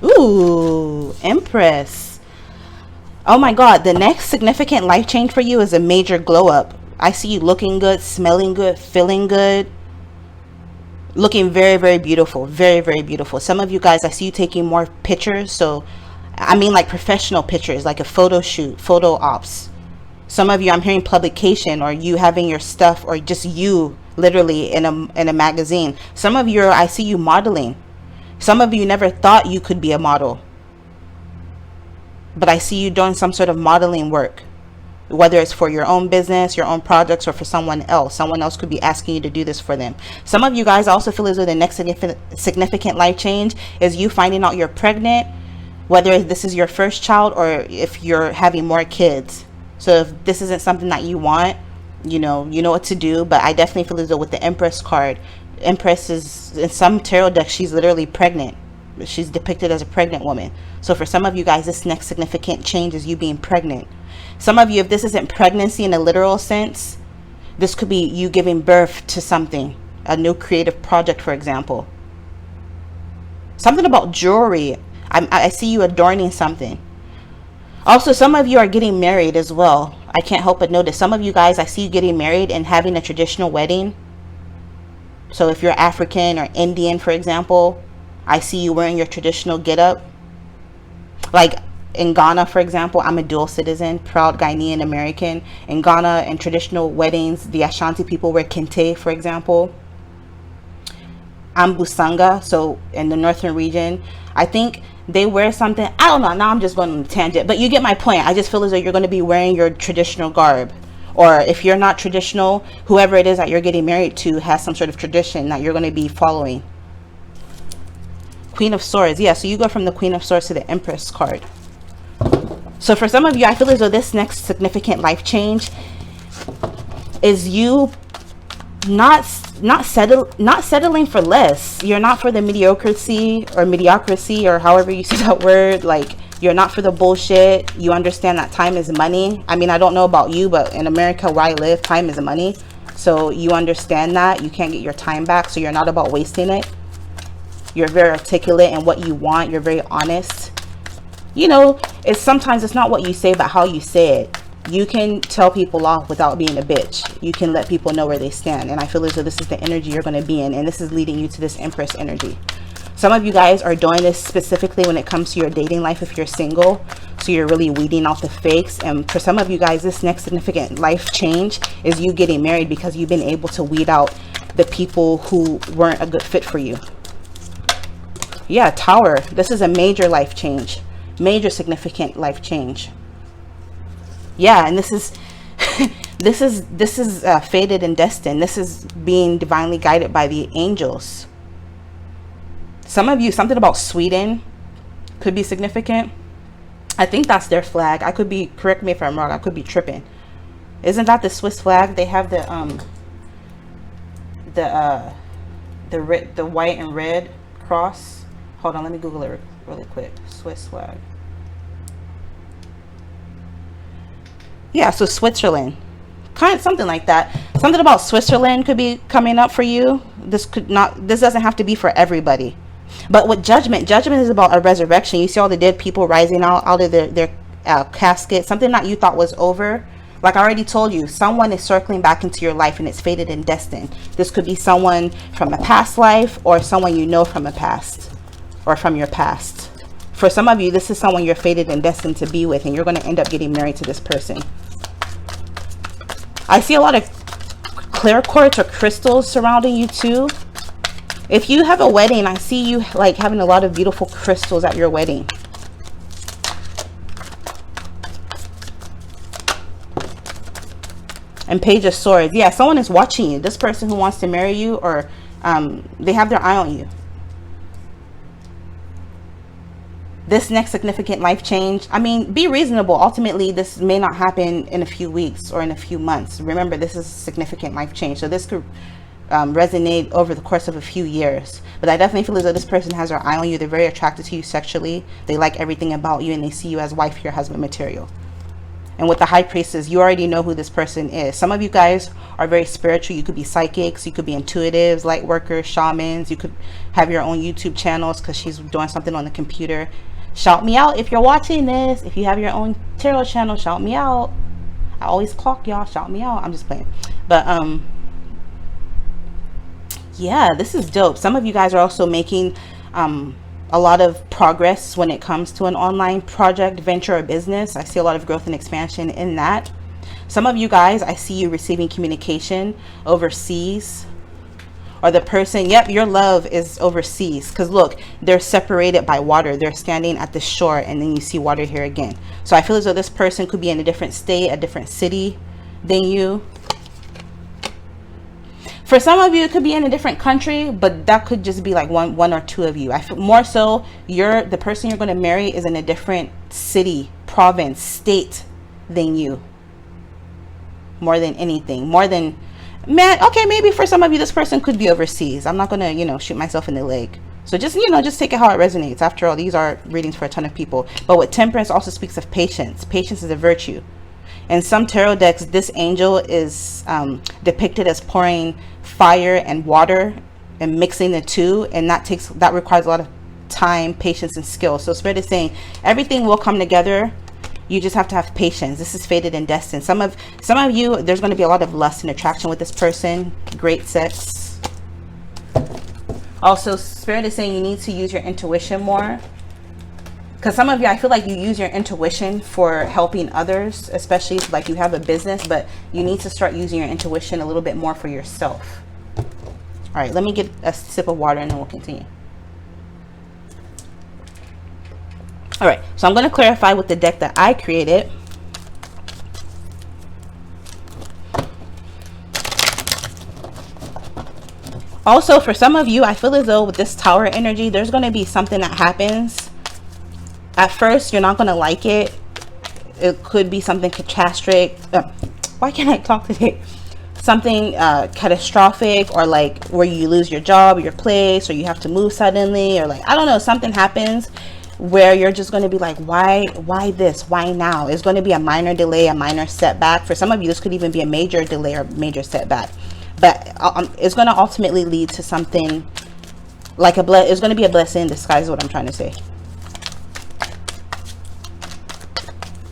Ooh, Empress. Oh my God, the next significant life change for you is a major glow up. I see you looking good, smelling good, feeling good. Looking very, very beautiful. Very, very beautiful. Some of you guys, I see you taking more pictures. So, I mean like professional pictures, like a photo shoot, photo ops. Some of you, I'm hearing publication or you having your stuff or just you literally in a magazine. Some of you, I see you modeling. Some of you never thought you could be a model. But I see you doing some sort of modeling work. Whether it's for your own business, your own projects, or for someone else. Someone else could be asking you to do this for them. Some of you guys also feel as though the next significant life change is you finding out you're pregnant, whether this is your first child or if you're having more kids. So if this isn't something that you want, you know what to do. But I definitely feel as though with the Empress card, Empress is, in some tarot decks, she's literally pregnant. She's depicted as a pregnant woman. So for some of you guys, this next significant change is you being pregnant. Some of you, if this isn't pregnancy in a literal sense, this could be you giving birth to something, a new creative project, for example. Something about jewelry. I see you adorning something. Also, some of you are getting married as well. I can't help but notice. Some of you guys, I see you getting married and having a traditional wedding. So if you're African or Indian, for example, I see you wearing your traditional getup. Like in Ghana, for example, I'm a dual citizen, proud Ghanaian American. In Ghana, in traditional weddings, the Ashanti people wear kente, for example. I'm Busanga, so in the northern region, I think they wear something. I don't know. Now I'm just going on a tangent, but you get my point. I just feel as though you're going to be wearing your traditional garb. Or if you're not traditional, whoever it is that you're getting married to has some sort of tradition that you're going to be following. Queen of Swords. Yeah, so you go from the Queen of Swords to the Empress card. So for some of you, I feel as though this next significant life change is you not settling for less. You're not for the mediocrity or however you say that word. Like, you're not for the bullshit. You understand that time is money. I mean, I don't know about you, but in America where I live, time is money. So you understand that you can't get your time back, so you're not about wasting it. You're very articulate in what you want. You're very honest. You know, sometimes it's not what you say, but how you say it. You can tell people off without being a bitch. You can let people know where they stand. And I feel as though this is the energy you're going to be in. And this is leading you to this Empress energy. Some of you guys are doing this specifically when it comes to your dating life if you're single. So you're really weeding out the fakes. And for some of you guys, this next significant life change is you getting married because you've been able to weed out the people who weren't a good fit for you. Yeah, Tower. This is a major life change. Major significant life change. Yeah, and this is this is fated and destined. This is being divinely guided by the angels. Some of you, something about Sweden could be significant. I think that's their flag. I could be, correct me if I'm wrong, I could be tripping. Isn't that the Swiss flag? They have the white and red cross. Hold on, let me Google it really quick. Swiss flag. Yeah, so Switzerland, kind of something like that. Something about Switzerland could be coming up for you. This doesn't have to be for everybody. But with judgment is about a resurrection. You see all the dead people rising out of their casket, something that you thought was over. Like I already told you, someone is circling back into your life and it's fated and destined. This could be someone from a past life or someone you know from a past or from your past. For some of you, this is someone you're fated and destined to be with, and you're going to end up getting married to this person. I see a lot of clear quartz or crystals surrounding you too. If you have a wedding, I see you like having a lot of beautiful crystals at your wedding. And Page of Swords. Yeah, someone is watching you. This person who wants to marry you, or they have their eye on you. This next significant life change, I mean, be reasonable. Ultimately, this may not happen in a few weeks or in a few months. Remember, this is a significant life change. So this could resonate over the course of a few years. But I definitely feel as though this person has their eye on you. They're very attracted to you sexually. They like everything about you, and they see you as wife, your husband material. And with the High Priestess, you already know who this person is. Some of you guys are very spiritual. You could be psychics. You could be intuitives, light workers, shamans. You could have your own YouTube channels because she's doing something on the computer. Shout me out if you're watching this. If you have your own tarot channel, shout me out. I always clock y'all. Shout me out. I'm just playing. But yeah, this is dope. Some of you guys are also making a lot of progress when it comes to an online project, venture, or business. I see a lot of growth and expansion in that. Some of you guys, I see you receiving communication overseas. Or the person, yep, your love is overseas. Because look, they're separated by water. They're standing at the shore, and then you see water here again. So I feel as though this person could be in a different state, a different city than you. For some of you, it could be in a different country, but that could just be like one or two of you. I feel more so the person you're going to marry is in a different city, province, state than you. More than anything. More than... Man, okay, maybe for some of you, this person could be overseas. I'm not going to, you know, shoot myself in the leg. So just, you know, just take it how it resonates. After all, these are readings for a ton of people. But with Temperance also speaks of patience. Patience is a virtue. In some tarot decks, this angel is depicted as pouring fire and water and mixing the two. And that requires a lot of time, patience, and skill. So Spirit is saying everything will come together. You just have to have patience. This is fated and destined. Some of you, there's going to be a lot of lust and attraction with this person. Great sex. Also, Spirit is saying you need to use your intuition more. Because some of you, I feel like you use your intuition for helping others, especially if like you have a business, but you need to start using your intuition a little bit more for yourself. All right, let me get a sip of water and then we'll continue. All right, so I'm going to clarify with the deck that I created. Also, for some of you, I feel as though with this Tower energy, there's going to be something that happens. At first, you're not going to like it. It could be something catastrophic. Why can't I talk today? Something catastrophic, or like where you lose your job, your place, or you have to move suddenly, or like, I don't know, something happens where you're just going to be like, why this? Why now? It's going to be a minor delay, a minor setback. For some of you, this could even be a major delay or major setback. But it's going to ultimately lead to something like it's going to be a blessing in disguise, is what I'm trying to say.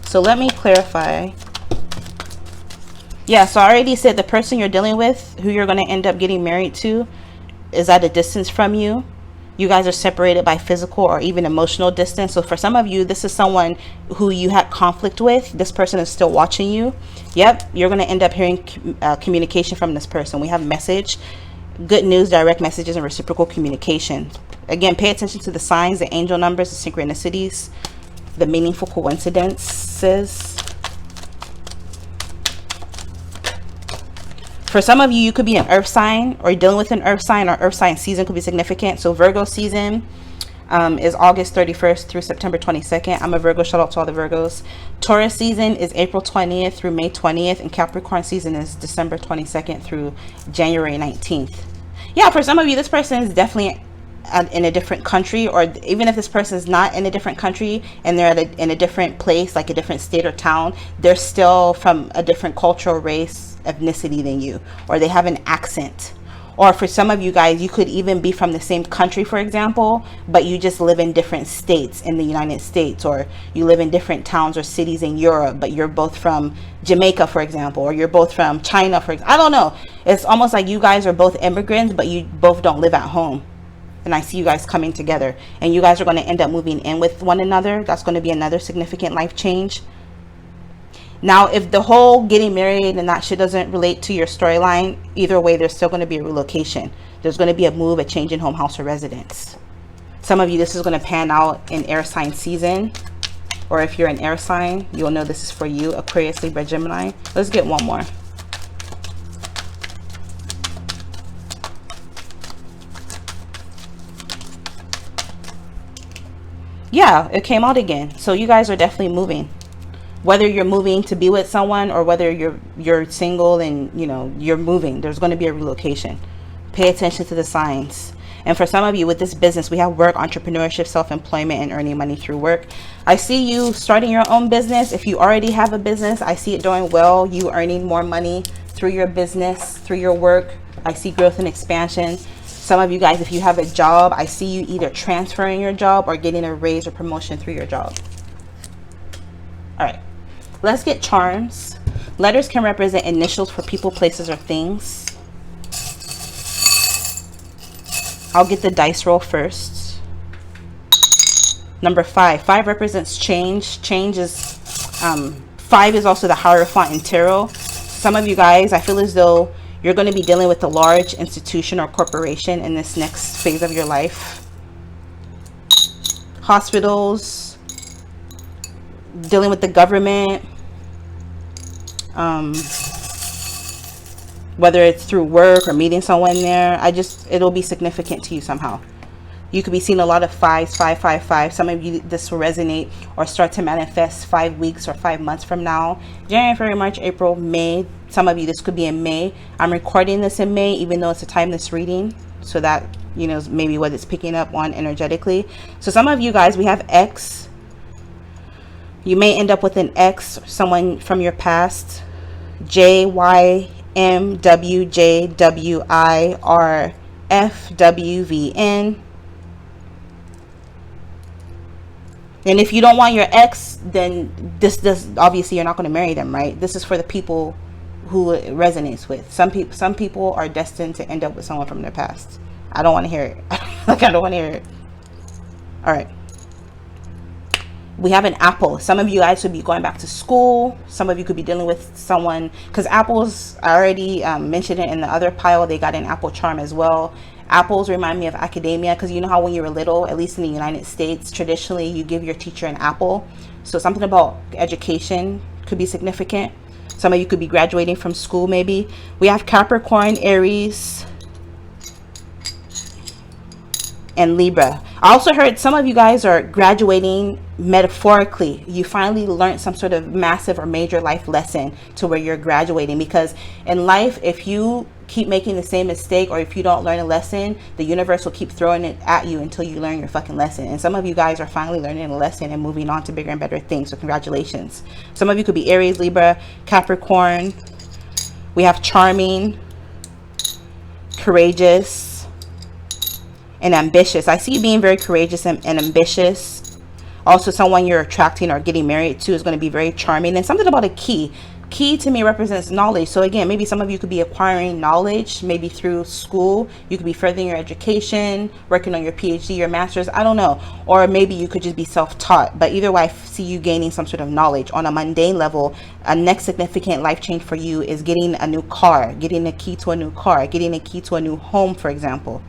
So let me clarify. Yeah, so I already said the person you're dealing with, who you're going to end up getting married to, is at a distance from you. You guys are separated by physical or even emotional distance. So for some of you, this is someone who you had conflict with. This person is still watching you. Yep, you're going to end up hearing communication from this person. We have message, good news, direct messages, and reciprocal communication. Again, pay attention to the signs, the angel numbers, the synchronicities, the meaningful coincidences. For some of you, you could be an earth sign or dealing with an earth sign, or earth sign season could be significant. So Virgo season is August 31st through September 22nd. I'm a Virgo. Shout out to all the Virgos. Taurus season is April 20th through May 20th. And Capricorn season is December 22nd through January 19th. Yeah, for some of you, this person is definitely in a different country, or even if this person is not in a different country and they're in a different place, like a different state or town, they're still from a different cultural race, ethnicity than you, or they have an accent. Or for some of you guys, you could even be from the same country, for example, but you just live in different states in the United States, or you live in different towns or cities in Europe, but you're both from Jamaica, for example, or you're both from China, for example. I don't know. It's almost like you guys are both immigrants, but you both don't live at home. And I see you guys coming together, and you guys are going to end up moving in with one another. That's going to be another significant life change. Now, if the whole getting married and that shit doesn't relate to your storyline, either way, there's still going to be a relocation. There's going to be a move, a change in home, house, or residence. Some of you, this is going to pan out in air sign season. Or if you're an air sign, you'll know this is for you. Aquarius, Libra, Gemini. Let's get one more. Yeah, it came out again. So you guys are definitely moving. Whether you're moving to be with someone, or whether you're single and you're moving, there's going to be a relocation. Pay attention to the signs. And for some of you with this business, we have work, entrepreneurship, self-employment, and earning money through work. I see you starting your own business. If you already have a business, I see it doing well. You earning more money through your business, through your work. I see growth and expansion. Some of you guys, if you have a job, I see you either transferring your job or getting a raise or promotion through your job. All right, let's get charms. Letters can represent initials for people, places, or things. I'll get the dice roll first. Number 5. 5 represents change. Change is 5 is also the Hierophant in tarot. Some of you guys, I feel as though you're going to be dealing with a large institution or corporation in this next phase of your life. Hospitals, dealing with the government, whether it's through work or meeting someone there. It'll be significant to you somehow. You could be seeing a lot of 5s, 5, 5, 5. Some of you, this will resonate or start to manifest 5 weeks or 5 months from now. January, February, March, April, May. Some of you, this could be in May. I'm recording this in May, even though it's a timeless reading. So that, maybe what it's picking up on energetically. So some of you guys, we have X. You may end up with an X, someone from your past. J, Y, M, W, J, W, I, R, F, W, V, N. And if you don't want your ex, then this obviously you're not going to marry them, right? This is for the people who it resonates with. Some people are destined to end up with someone from their past. I don't want to hear it. I don't want to hear it. All right. We have an apple. Some of you guys would be going back to school. Some of you could be dealing with someone, because apples, I already mentioned it in the other pile. They got an apple charm as well. Apples remind me of academia, because you know how when you were little, at least in the United States, traditionally you give your teacher an apple. So something about education could be significant. Some of you could be graduating from school maybe. We have Capricorn, Aries, and Libra. I also heard some of you guys are graduating metaphorically. You finally learned some sort of massive or major life lesson to where you're graduating, because in life, if you keep making the same mistake, or if you don't learn a lesson, the universe will keep throwing it at you until you learn your fucking lesson. And some of you guys are finally learning a lesson and moving on to bigger and better things. So congratulations. Some of you could be Aries, Libra, Capricorn. We have charming, courageous and ambitious. I see you being very courageous and ambitious. Also, someone you're attracting or getting married to is going to be very charming. And something about a key. Key to me represents knowledge. So again, maybe some of you could be acquiring knowledge, maybe through school. You could be furthering your education, working on your PhD, your master's, I don't know. Or maybe you could just be self-taught. But either way, I see you gaining some sort of knowledge. On a mundane level, a next significant life change for you is getting a new car, getting a key to a new car, getting a key to a new home, for example.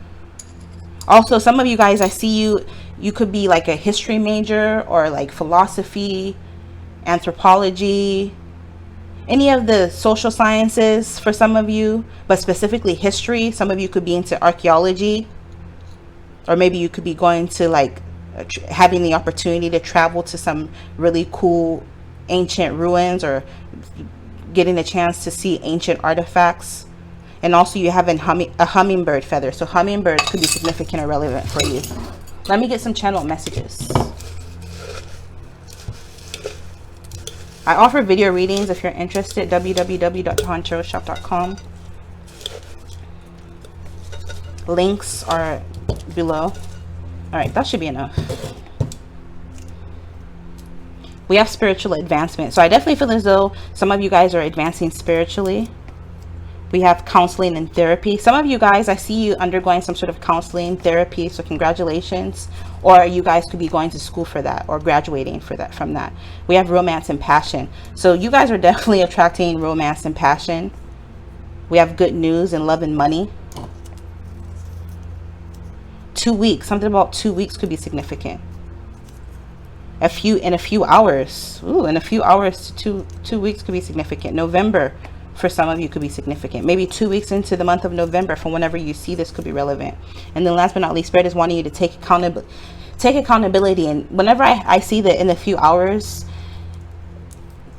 Also, some of you guys, I see you could be like a history major or like philosophy, anthropology, any of the social sciences for some of you, but specifically history. Some of you could be into archaeology, or maybe you could be going to like having the opportunity to travel to some really cool ancient ruins or getting a chance to see ancient artifacts. And also you have a hummingbird feather. So hummingbirds could be significant or relevant for you. Let me get some channel messages. I offer video readings if you're interested. www.JehanTarotShop.com. Links are below. All right, that should be enough. We have spiritual advancement. So I definitely feel as though some of you guys are advancing spiritually. We have counseling and therapy. Some of you guys, I see you undergoing some sort of counseling therapy, so congratulations. Or you guys could be going to school for that or graduating for that from that. We have romance and passion. So you guys are definitely attracting romance and passion. We have good news and love and money. 2 weeks, something about 2 weeks could be significant. In a few hours. Ooh, in a few hours to two weeks could be significant. November for some of you could be significant. Maybe 2 weeks into the month of November from whenever you see this could be relevant. And then last but not least, Spirit is wanting you to take accountability. And whenever I see that in a few hours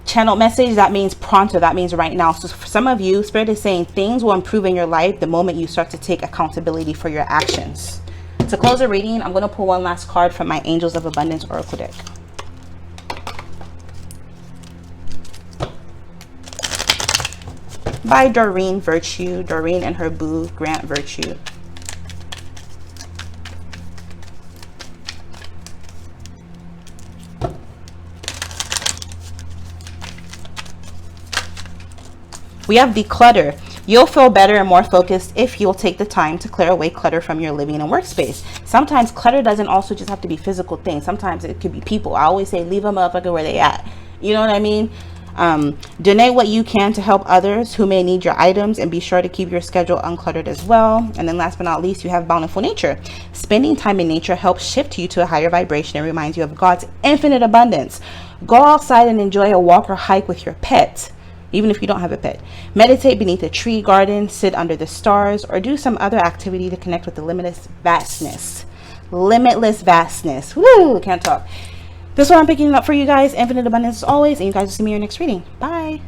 channel message, that means pronto, that means right now. So for some of you, Spirit is saying things will improve in your life the moment you start to take accountability for your actions. To close the reading, I'm going to pull one last card from my Angels of Abundance Oracle deck. By Doreen Virtue. Doreen and her boo Grant Virtue. We have declutter. You'll feel better and more focused if you'll take the time to clear away clutter from your living and workspace. Sometimes clutter doesn't also just have to be physical things. Sometimes it could be people. I always say leave a motherfucker where they at. You know what I mean? Donate what you can to help others who may need your items, and be sure to keep your schedule uncluttered as well. And then last but not least, you have bountiful nature. Spending time in nature helps shift you to a higher vibration and reminds you of God's infinite abundance. Go outside and enjoy a walk or hike with your pet, even if you don't have a pet. Meditate beneath a tree garden, sit under the stars, or do some other activity to connect with the limitless vastness. Limitless vastness. Woo, can't talk. This is what I'm picking up for you guys. Infinite abundance as always. And you guys will see me in your next reading. Bye.